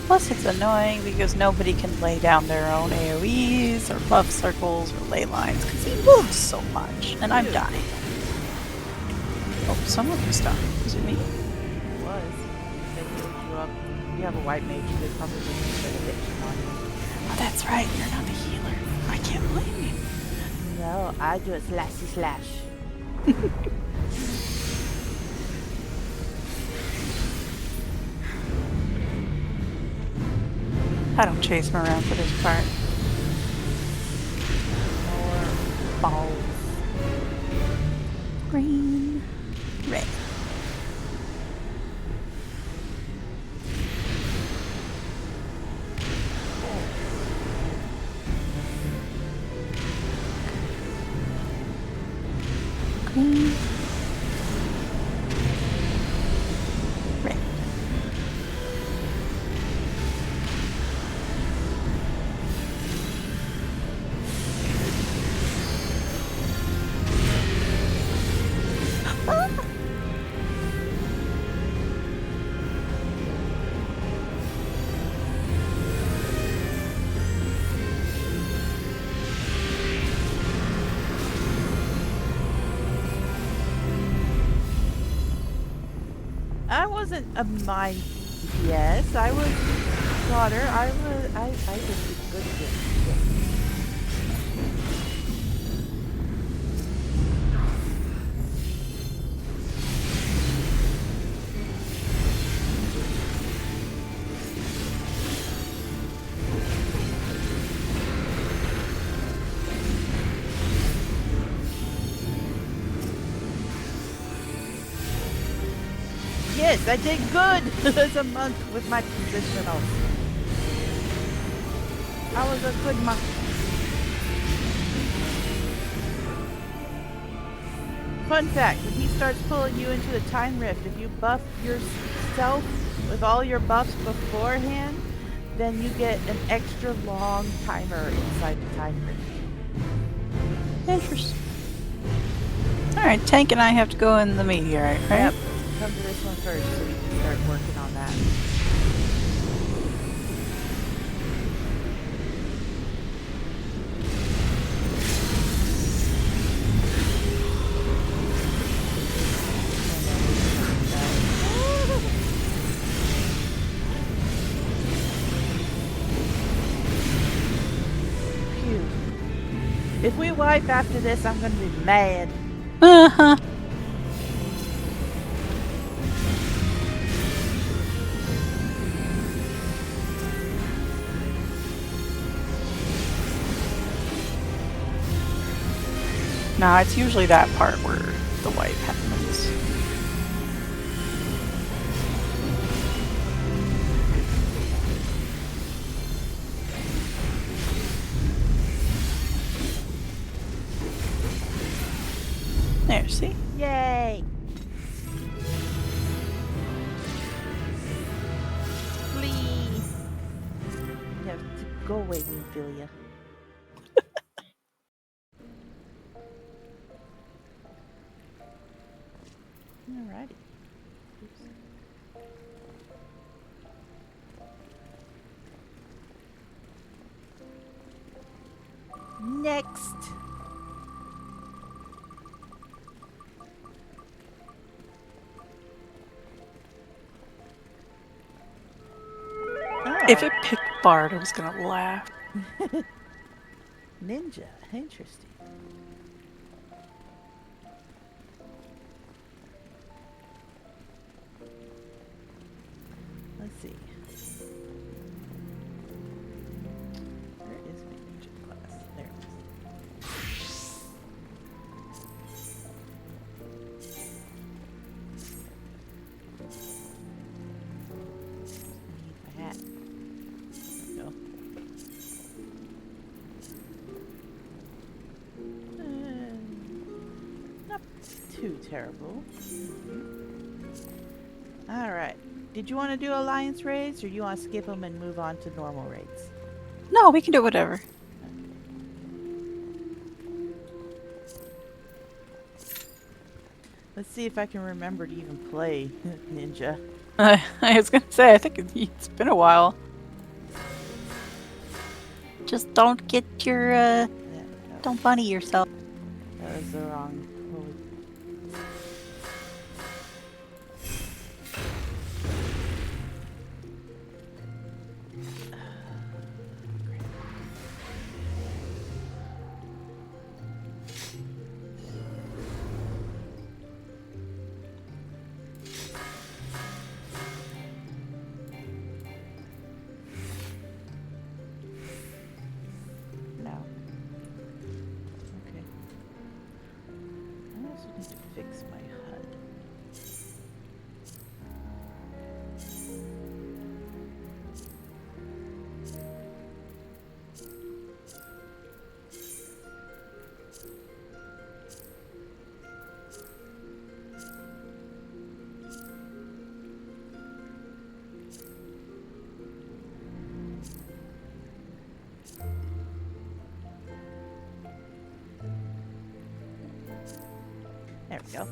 Plus, it's annoying because nobody can lay down their own AoEs or buff circles or ley lines because he moves so much, and I'm dying. Oh, someone was dying. Was it me? It was. They healed you up. You have a white mage, they probably wouldn't put a hit on you. Oh, that's right. You're not the healer. I can't blame you. No, I do a slashy slash. I don't chase him around for this part. More balls. Green, red. Green, red. I wasn't a mine DPS. I was daughter. I just did good things. Yes, I did good as a monk with my positional. I was a good monk. Fun fact, when he starts pulling you into the time rift, if you buff yourself with all your buffs beforehand, then you get an extra long timer inside the time rift. Interesting. Alright, Tank and I have to go in the meteorite, right? Yep. Come to this one first so we can start working on that. Phew. If we wipe after this, I'm gonna be mad. Uh-huh. Nah, it's usually that part where the wipe happens. There, see? Yay! Please! You have to go away, Ophelia. Alrighty. Oops. Next! If it picked Bard, I was gonna laugh. Ninja, interesting. Let's see. Where is my ninja class? There it is. I need my hat. There we go. Not too terrible. Alright. Did you want to do alliance raids or do you want to skip them and move on to normal raids? No, we can do whatever. Let's see if I can remember to even play Ninja. I was gonna say, I think it's been a while. Just don't get your, Yeah, don't bunny yourself. that was the wrong. Holy. No. Okay. I also need to fix my HUD. There we go.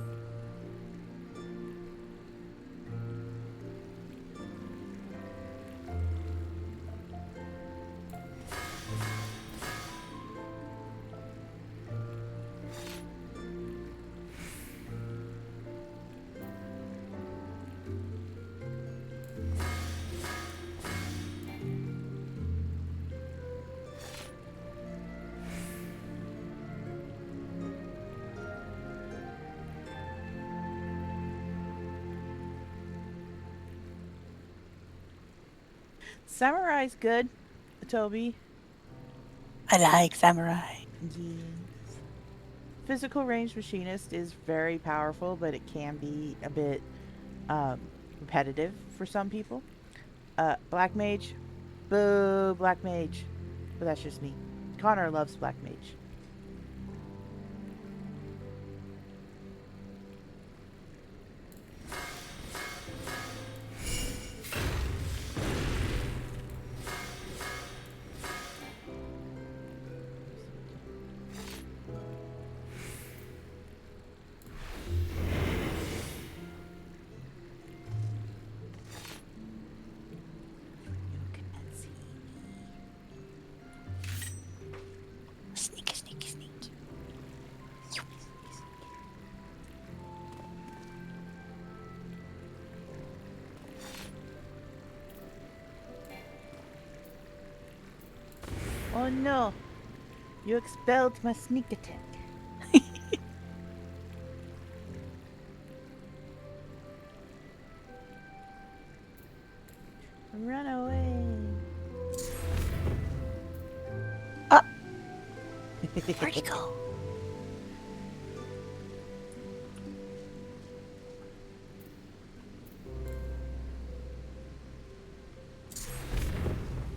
Samurai's good, Toby. I like samurai. Yes. Physical range machinist is very powerful, but it can be a bit repetitive for some people. Black mage, boo, black mage. But that's just me. Connor loves black mage. Sneaky, sneaky, sneaky. Oh no! You expelled my sneak attack. Run away. Where'd he go?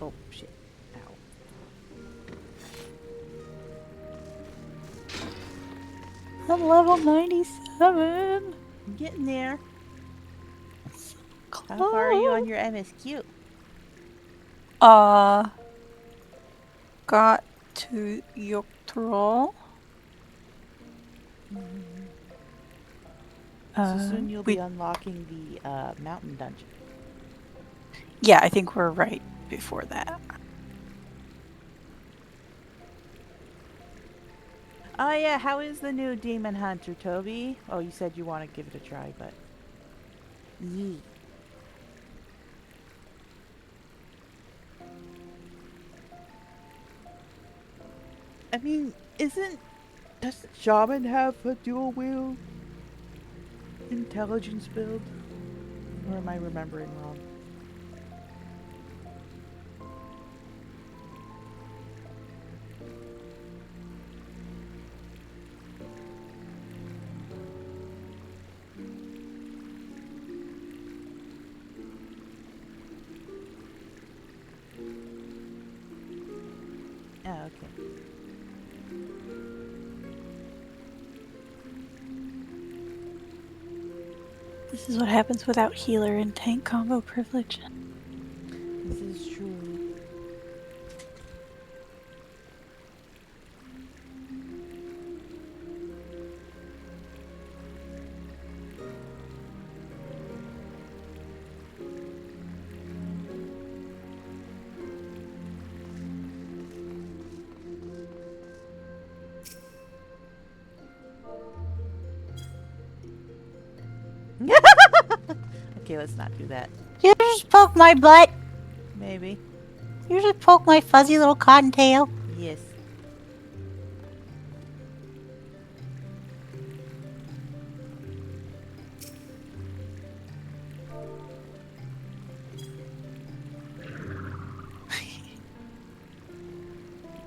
Oh shit. Ow. I'm level 97. I'm getting there. How far are you on your MSQ? Got to Yoctrol. So soon you'll we- be unlocking the mountain dungeon. Yeah, I think we're right before that. Oh yeah, how is the new Demon Hunter, Toby? Oh, you said you want to give it a try, but... Yee. I mean, doesn't Shaman have a dual wield intelligence build? Or am I remembering wrong? Oh, okay. This is what happens without healer and tank combo privilege. This is true. Okay, let's not do that. You just poke my butt. Maybe. You just poke my fuzzy little cottontail. Yes.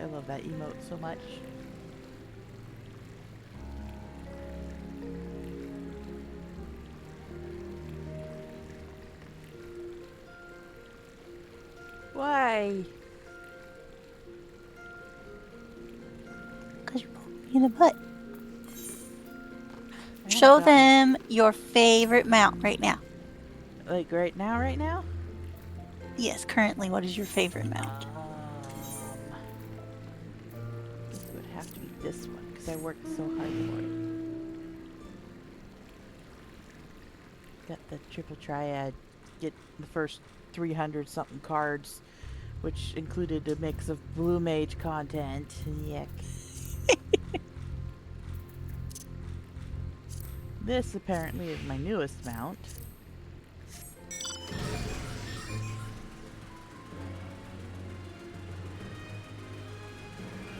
I love that emote so much. Why? Because you poked me in the butt. I haven't Show gotten- them your favorite mount right now. Like right now, right now? Yes, currently, what is your favorite mount? It would have to be this one because I worked so hard for it. Got the triple triad. Get the first 300 something cards, which included a mix of Blue Mage content. Yuck. This apparently is my newest mount.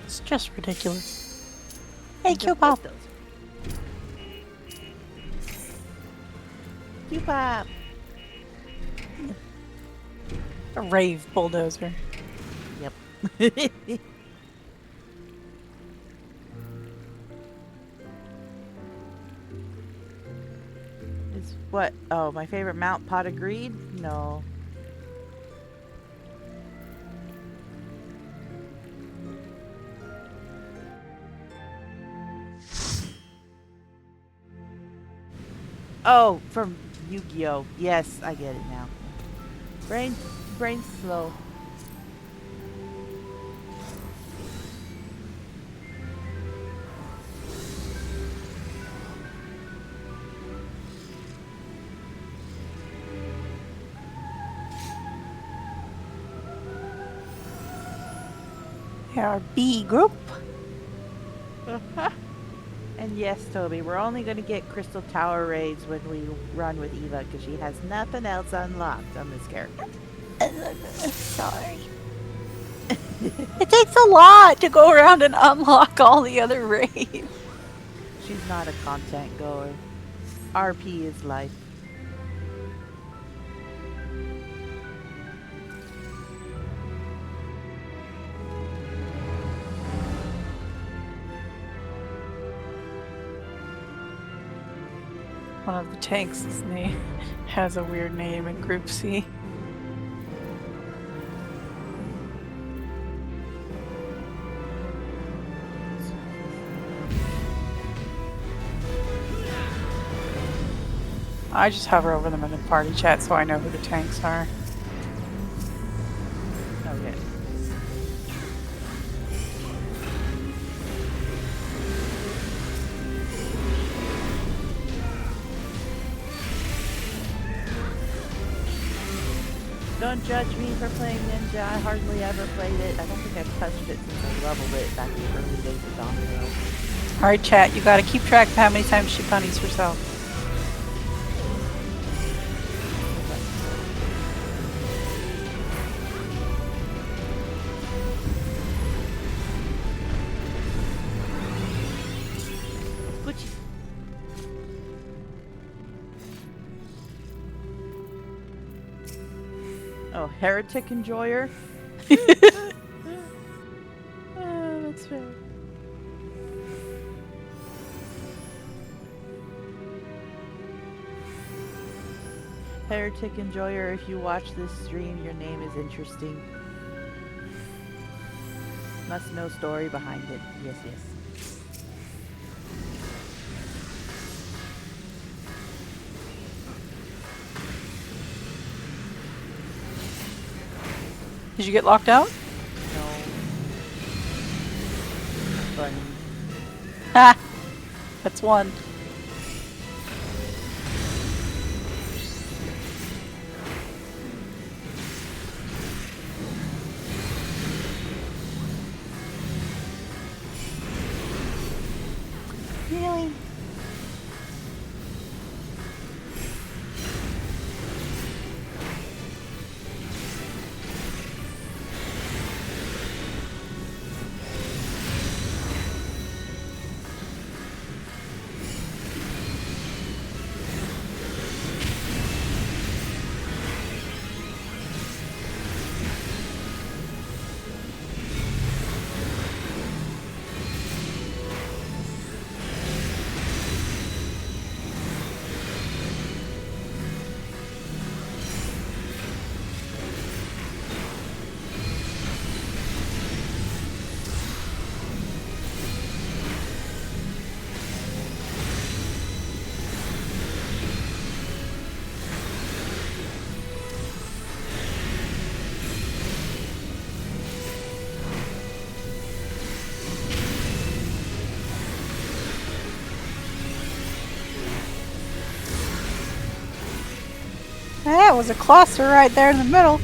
It's just ridiculous. Hey, And just Chillhop. those. Chillhop. A rave bulldozer. Yep. Is what? Oh, my favorite mount, Pot of Greed? No. Oh, from Yu-Gi-Oh! Yes, I get it now. Brain's slow. Our B group. And yes, Toby, we're only going to get Crystal Tower raids when we run with Eva because she has nothing else unlocked on this character. Sorry. It takes a lot to go around and unlock all the other raids. She's not a content goer. RP is life. One of the tanks' name has a weird name in Group C. I just hover over them in the party chat so I know who the tanks are. Okay. Don't judge me for playing Ninja. I hardly ever played it. I don't think I've touched it since I leveled it back in the early days of Domino. Alright chat, you gotta keep track of how many times she bunnies herself. Gucci. Oh, Heretic Enjoyer? That's fair. Heretic Enjoyer, if you watch this stream, your name is interesting. Must know story behind it. Yes, yes. Did you get locked out? No. Funny. Ha! That's one. Really? That was a cluster right there in the middle.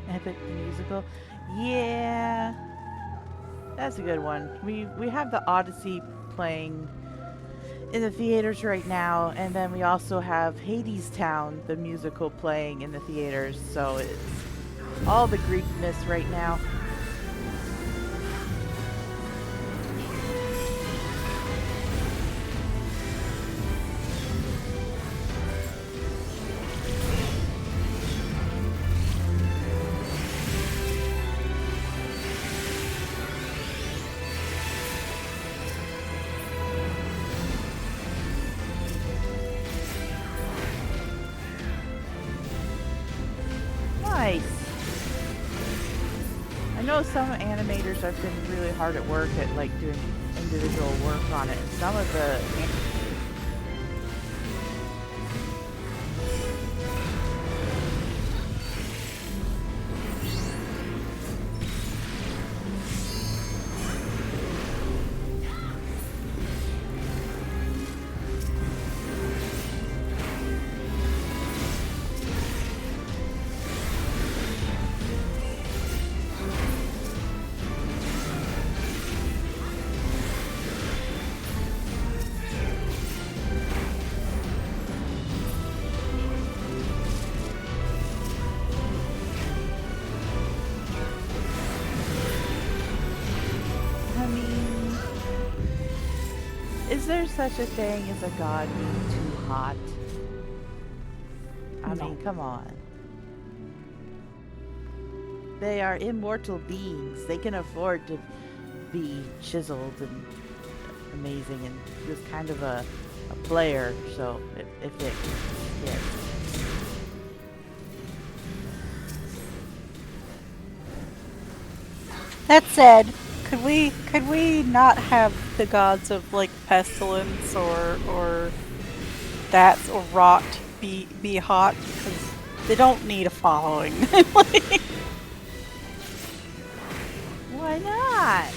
Epic the Musical. Yeah. That's a good one. We have the Odyssey playing in the theaters right now, and then we also have Hades Town, the musical, playing in the theaters. So it's all the Greekness right now. Nice. I know some animators have been really hard at work at like doing individual work on it. And some of the is there such a thing as a god being too hot? I mean, come on. They are immortal beings. They can afford to be chiseled and amazing and just kind of a player. So if it, yeah. That said, could we not have the gods of like pestilence or that or rot be hot, because they don't need a following. Like, Why not?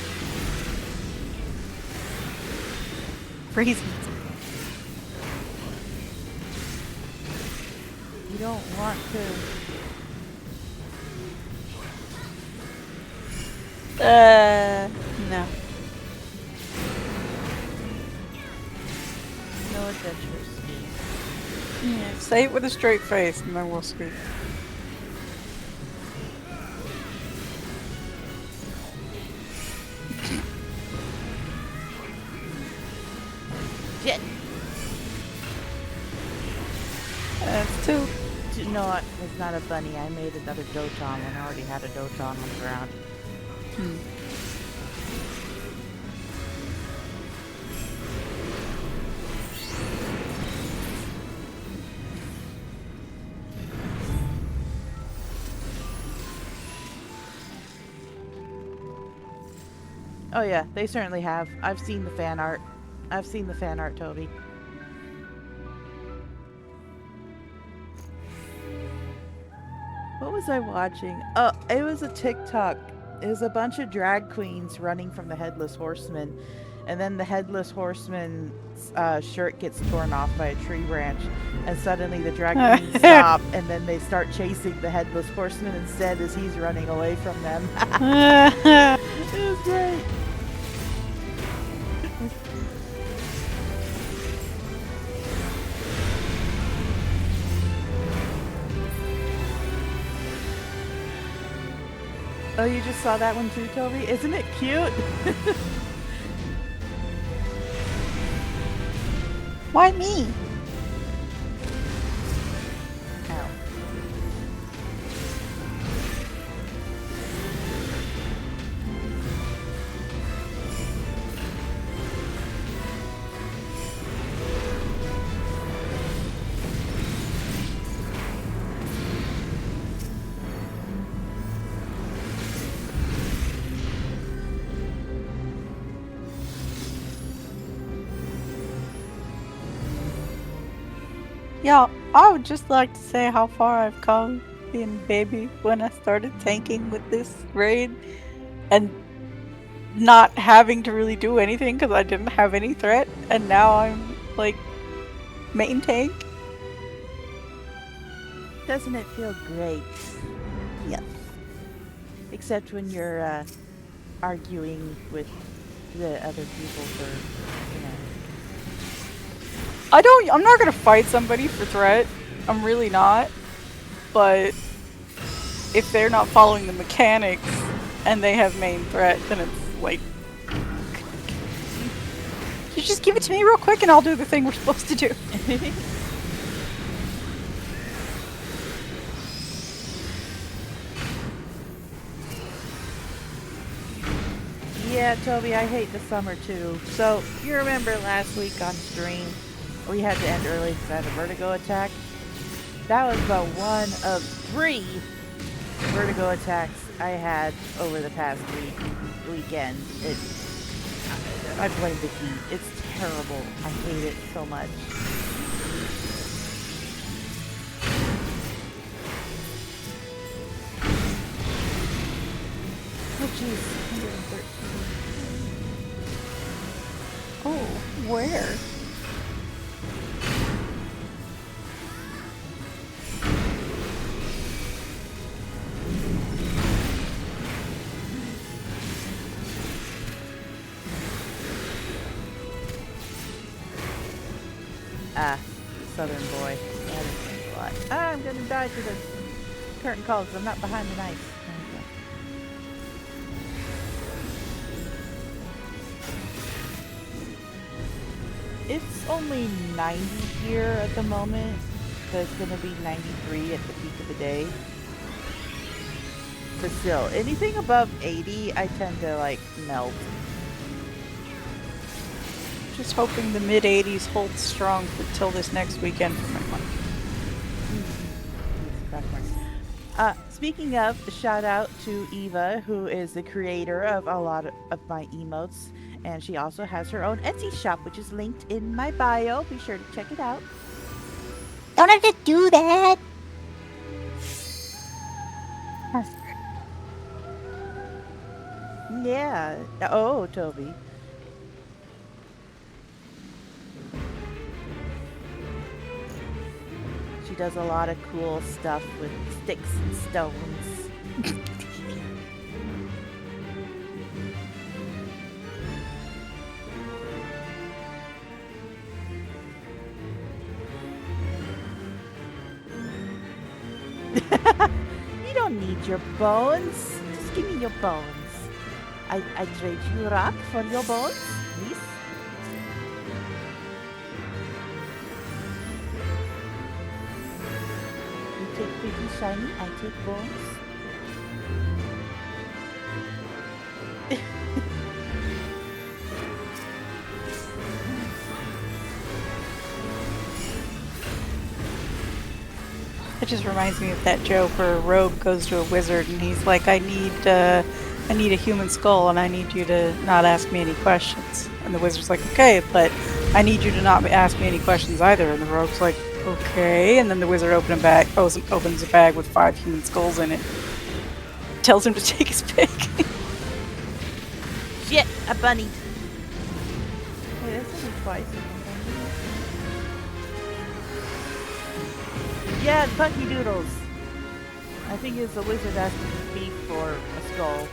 reasons. You don't want to. No. No adventures. Yeah, say it with a straight face and then we'll speak. Shit. That's two. No, it's not a bunny. I made another Doton and I already had a Doton on the ground. Oh yeah, they certainly have. I've seen the fan art. I've seen the fan art, Toby. What was I watching? Oh, it was a TikTok. It was a bunch of drag queens running from the Headless Horseman. And then the Headless Horseman's shirt gets torn off by a tree branch. And suddenly the drag queens stop. And then they start chasing the Headless Horseman instead as he's running away from them. It was great. Oh, you just saw that one too, Toby? Isn't it cute? Why me? Ow. Yeah, I would just like to say how far I've come being a baby when I started tanking with this raid and not having to really do anything because I didn't have any threat, and now I'm like main tank. Doesn't it feel great? Yes. Except when you're arguing with the other people for, you know. I'm not gonna fight somebody for threat. I'm really not. But if they're not following the mechanics and they have main threat, then it's like, you just give it to me real quick and I'll do the thing we're supposed to do. Yeah, Toby, I hate the summer too. So, you remember last week on stream, we had to end early because I had a vertigo attack? That was the one of 3 vertigo attacks I had over the past weekend. I blame the heat. It's terrible. I hate it so much. Oh jeez, 113. Oh, where? Southern boy. That explains a lot. I'm gonna die to the curtain call because I'm not behind the knife. It's only 90 here at the moment. So it's gonna be 93 at the peak of the day. But still, anything above 80, I tend to like melt. Just hoping the mid 80s hold strong till this next weekend for my money. Speaking of, shout out to Eva, who is the creator of a lot of my emotes, and she also has her own Etsy shop, which is linked in my bio. Be sure to check it out. Don't have to do that. Yeah. Oh, Toby. She does a lot of cool stuff with sticks and stones. You don't need your bones. Just give me your bones. I trade you rock for your bones, please. You take pretty shiny, I take bones. It just reminds me of that joke where a rogue goes to a wizard and he's like, I need a human skull and I need you to not ask me any questions. And the wizard's like, okay, but I need you to not ask me any questions either. And the rogue's like, okay. And then the wizard opens a bag with 5 human skulls in it. Tells him to take his pick. Shit, a bunny. Wait, that's only twice. Yeah, Punky Doodles. I think it's the wizard asking beef for a skull.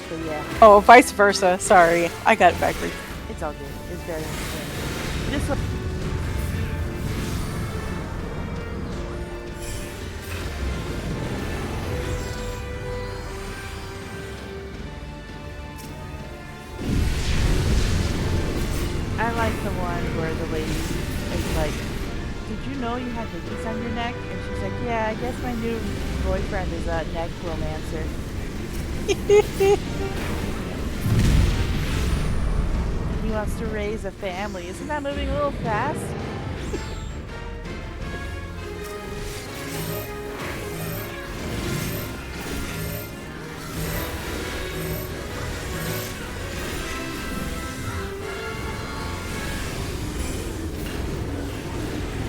So yeah, Oh, vice versa. Sorry. I got it backwards. it's all good. It's better than this one. I like the one where the lady is like, did you know you had hickeys on your neck? And she's like, yeah, I guess my new boyfriend is a neck romancer. He wants to raise a family. Isn't that moving a little fast?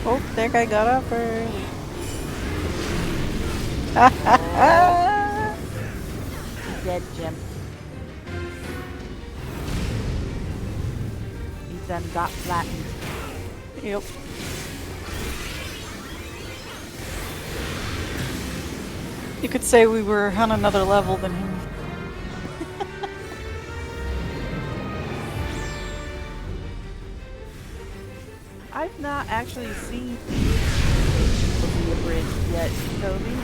Oh, that guy got up early. He's dead, Jim. He's done got flattened. Yep. You could say we were on another level than him. I've not actually seen the bridge yet, Toby.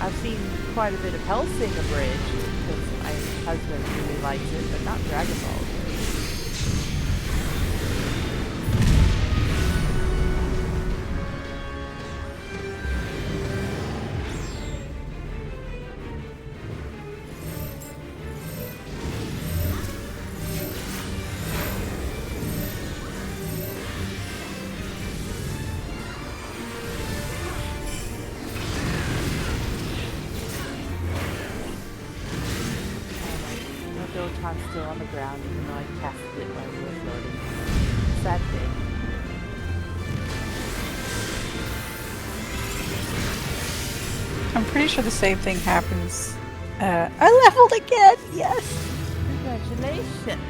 I've seen quite a bit of Hellsing Abridged because my husband really likes it, but not Dragon Ball Abridged. I'm still on the ground even though I casted it while we were floating. Sad thing. I'm pretty sure the same thing happens. I leveled again! Yes! Congratulations!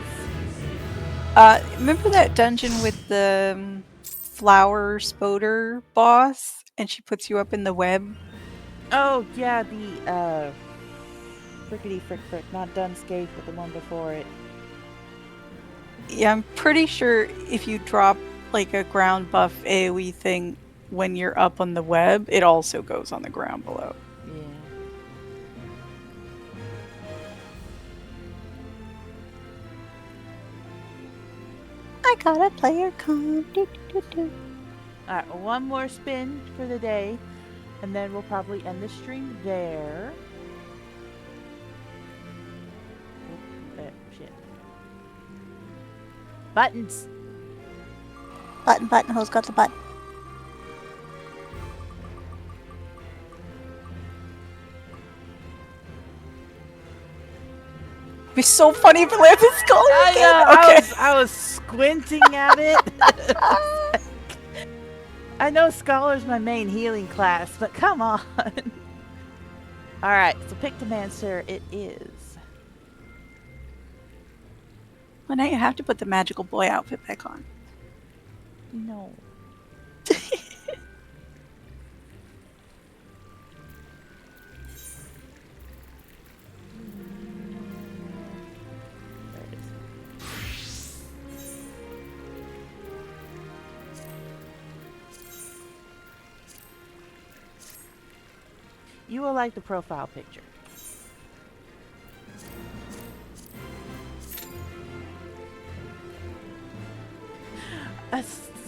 Remember that dungeon with the flower spoder boss? And she puts you up in the web? Oh, yeah, the, frickety frick frick, not Dunscape, but the one before it. Yeah, I'm pretty sure if you drop like a ground buff AoE thing when you're up on the web, it also goes on the ground below. Yeah. I got a player con. Alright, one more spin for the day, and then we'll probably end the stream there. Shit. Buttons! Button, who's got the button? It'd be so funny if it landed Scholar I again! know, Okay. I was squinting at it. I know Scholar's my main healing class, but come on. Alright, so Pictomancer it is. Well, now you have to put the magical boy outfit back on. No. There it is. You will like the profile picture.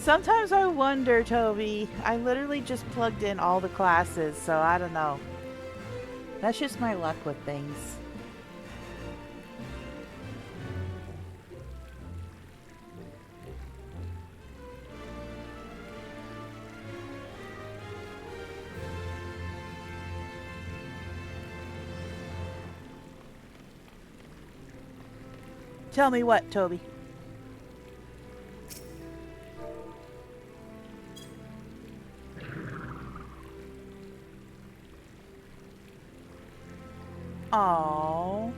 Sometimes I wonder, Toby. I literally just plugged in all the classes, so I don't know. That's just my luck with things. Tell me what, Toby? Aww.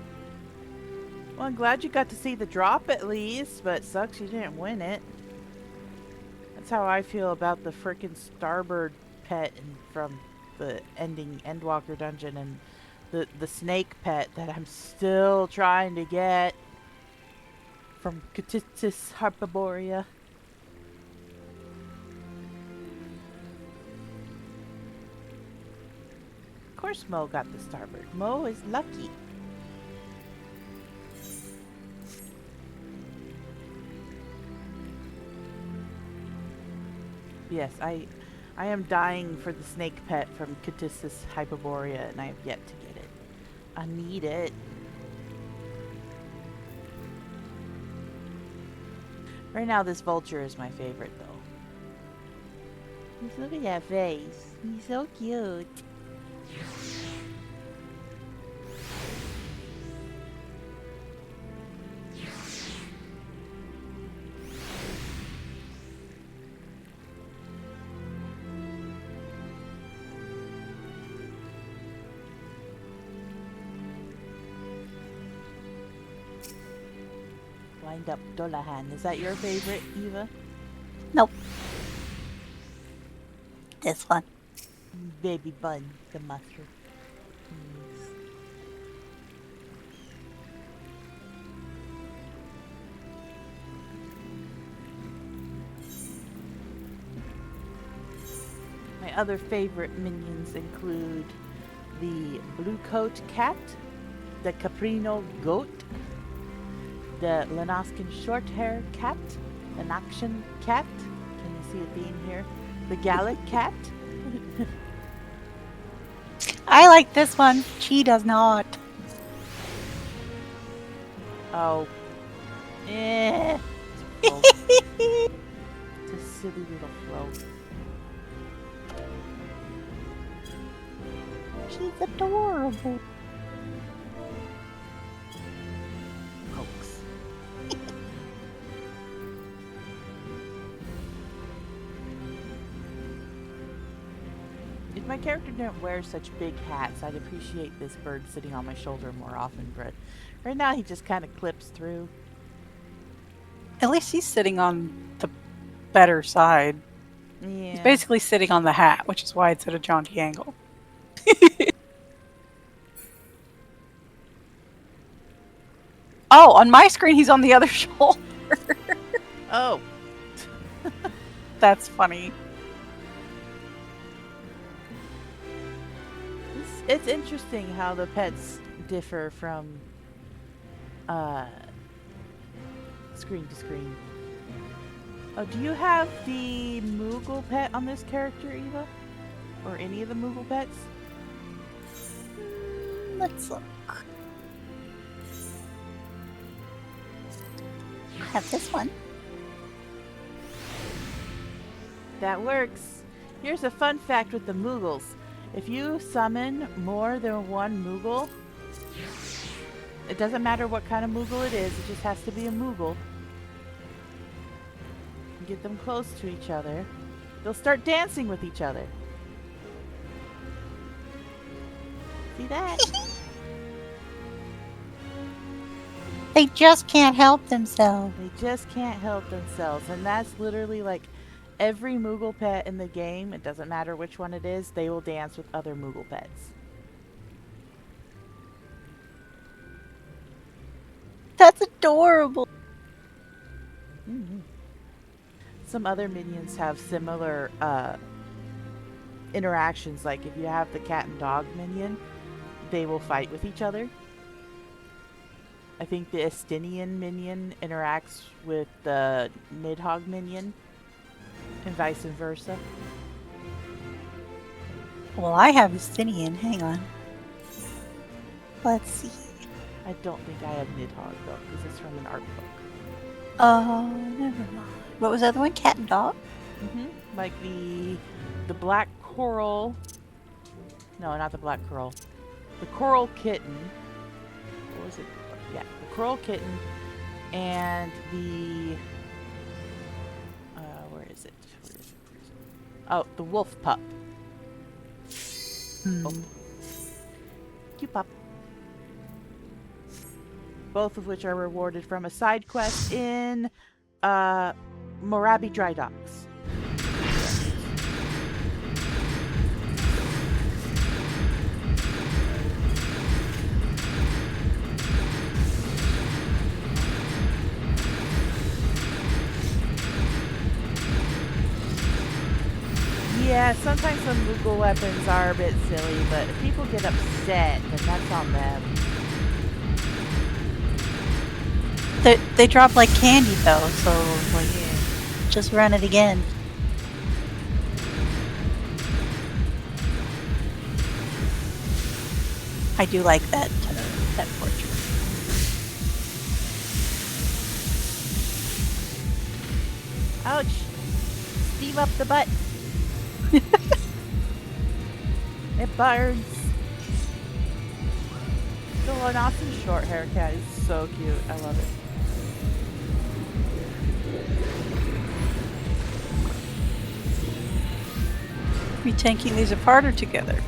Well, I'm glad you got to see the drop at least, but it sucks you didn't win it. That's how I feel about the frickin' Starbird pet from the Endwalker dungeon and the snake pet that I'm still trying to get from Catitis Harpaborea. Of course Mo got the Starbird. Mo is lucky. Yes, I am dying for the snake pet from Catitis Hyperborea, and I have yet to get it. I need it. Right now, this vulture is my favorite, though. Just look at that face. He's so cute. Wind up Dolahan. Is that your favorite, Eva? Nope. This one. Baby Bun, the mustard. Yes. My other favorite minions include the Blue Coat Cat, the Caprino Goat, the Lenascan Shorthair Cat, the Nakshan Cat, can you see a theme here? The Gallic Cat. I like this one. She does not. Oh. Eh. It's a silly little float. She's adorable. Hoax. If my character didn't wear such big hats, I'd appreciate this bird sitting on my shoulder more often, but right now he just kind of clips through. At least he's sitting on the better side. Yeah. He's basically sitting on the hat, which is why it's at a jaunty angle. Oh, on my screen he's on the other shoulder. Oh. That's funny. It's interesting how the pets differ from screen to screen. Oh, do you have the Moogle pet on this character, Eva? Or any of the Moogle pets? Let's look. I have this one. That works. Here's a fun fact with the Moogles. If you summon more than one Moogle, it doesn't matter what kind of Moogle it is, it just has to be a Moogle. You get them close to each other, they'll start dancing with each other. See that? They just can't help themselves. They just can't help themselves, and that's literally like every Moogle pet in the game, it doesn't matter which one it is, they will dance with other Moogle pets. That's adorable. Some other minions have similar interactions, like if you have the cat and dog minion, they will fight with each other. I think the Estinian minion interacts with the Nidhogg minion, and vice versa. Well, I have Estinian. Hang on. Let's see. I don't think I have Nidhogg though, because it's from an art book. Oh, never mind. What was the other one? Cat and dog? Like the black coral. No, not the black coral. The coral kitten. What was it? Yeah, the coral kitten and the where is it? Oh, the wolf pup. Oh. Cute pup. Both of which are rewarded from a side quest in Morabi Dry Docks. Yeah, sometimes some Moogle weapons are a bit silly, but if people get upset, then that's on them. They drop like candy though, so like just run it again. I do like that portrait. Ouch! Steam up the butt. It burns. The Lenascan Shorthair cat is so cute. I love it. Are we taking these apart or together?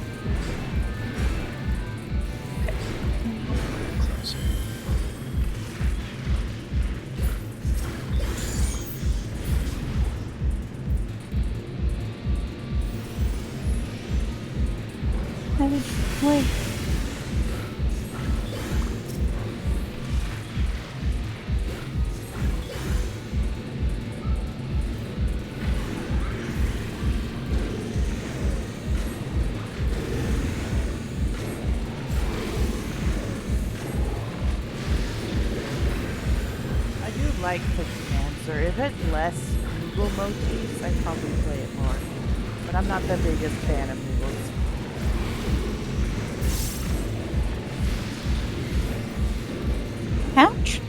like Cookie Answer. If it's less Moogle motifs, I'd probably play it more. But I'm not the biggest fan of Moogles. Ouch.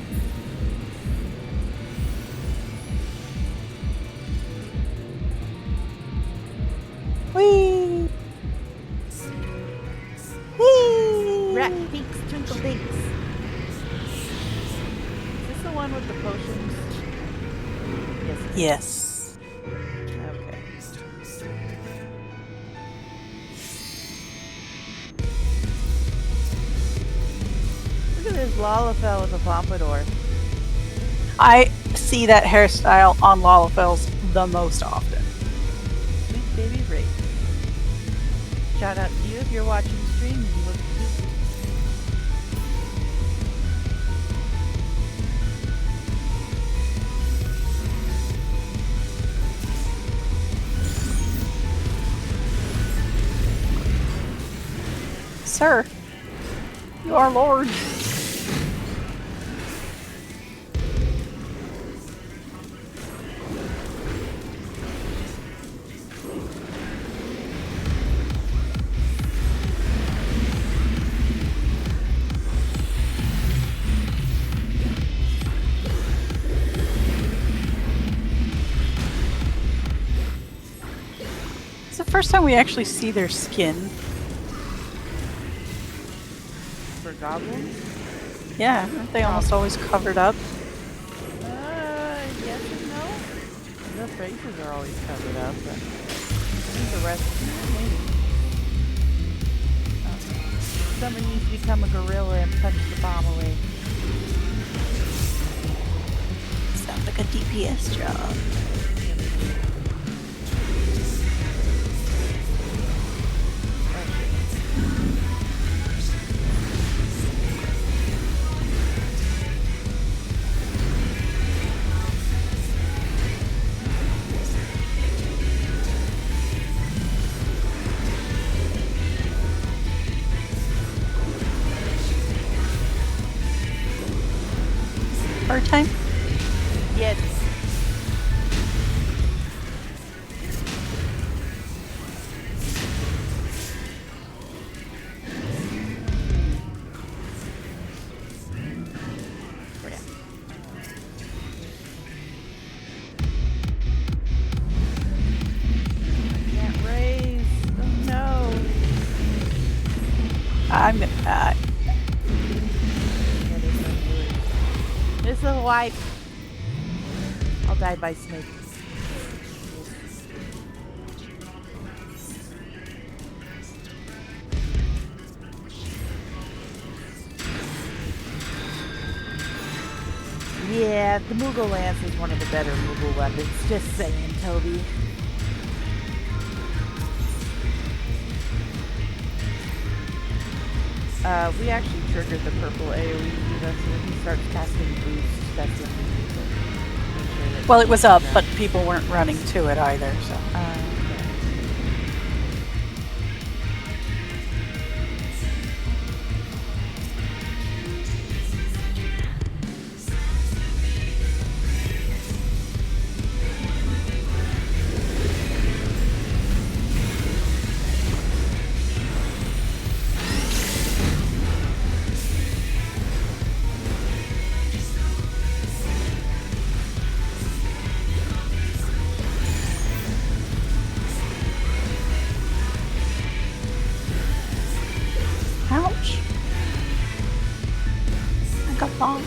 Whee! Whee! Rat Dinks, Twinkle Dinks. Is this the one with the potions? Yes. it is. Yes. Okay. Look at this Lalafell with a pompadour. I see that hairstyle on Lalafels the most often. Sweet baby Ray. Shout out to you if you're watching the stream. You look cute. Sir, you are Lord. It's the first time we actually see their skin. For goblins? Yeah, aren't they almost always covered up? Yes and no. Their faces are always covered up, but I think the rest, maybe. Someone needs to become a gorilla and punch the bomb away. Sounds like a DPS job. Hard time? Yes. Can't raise. Oh no. I'm This is a wipe. I'll die by snake. Yeah, the Moogle Lance is one of the better Moogle weapons. Just saying, Toby. We actually triggered the purple AoE, so when he starts casting boost, that's when we need to make sure that well, it was up, Yeah. but people weren't running to it either, so. Okay. Ouch. I got bonked.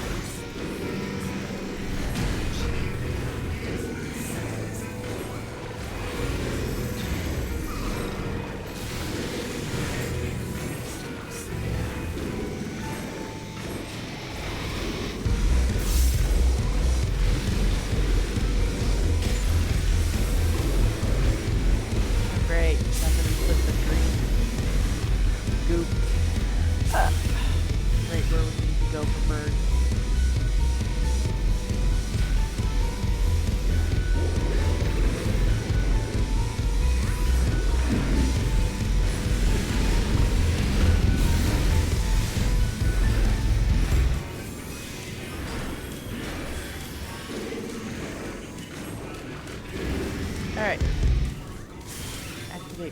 Great. Somebody put the green goop right where we need to go for birds.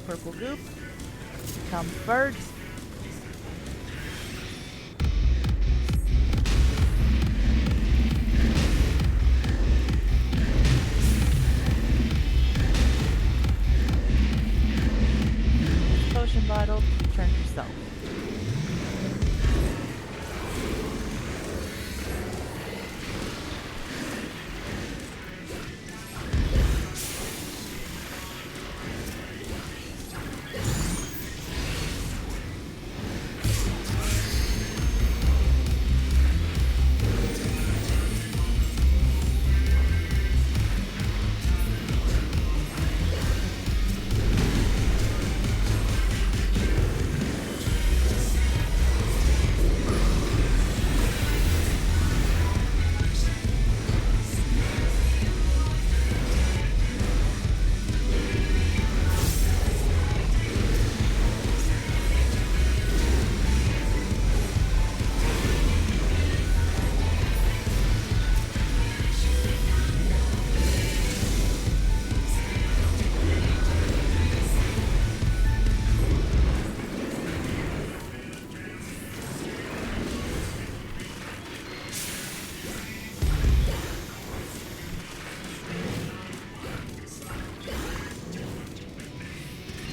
purple goop. Come birds. Potion bottle, turn yourself.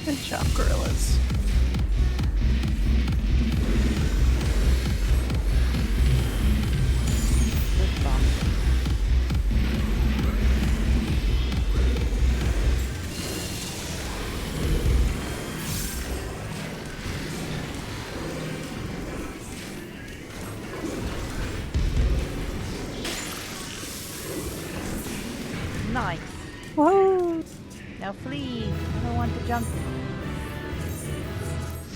Good job, gorillas. Good bomb. Nice. Whoa! Now flee. I don't want the junk.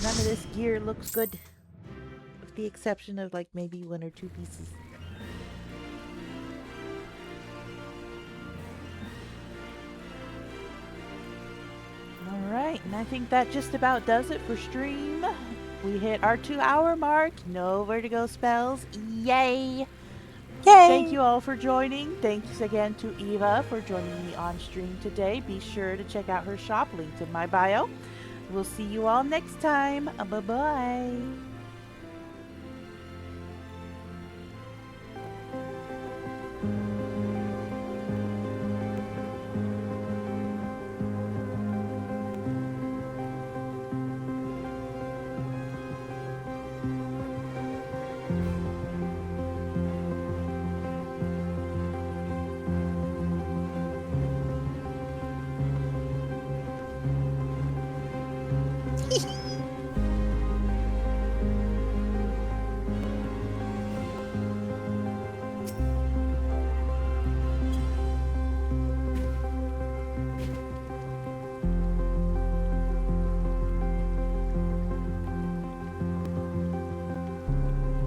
None of this gear looks good. With the exception of like maybe one or two pieces. Alright, and I think that just about does it for stream. We hit our 2-hour mark. No vertigo spells. Yay! Yay! Thank you all for joining. Thanks again to Eva for joining me on stream today. Be sure to check out her shop, linked in my bio. We'll see you all next time. Bye-bye.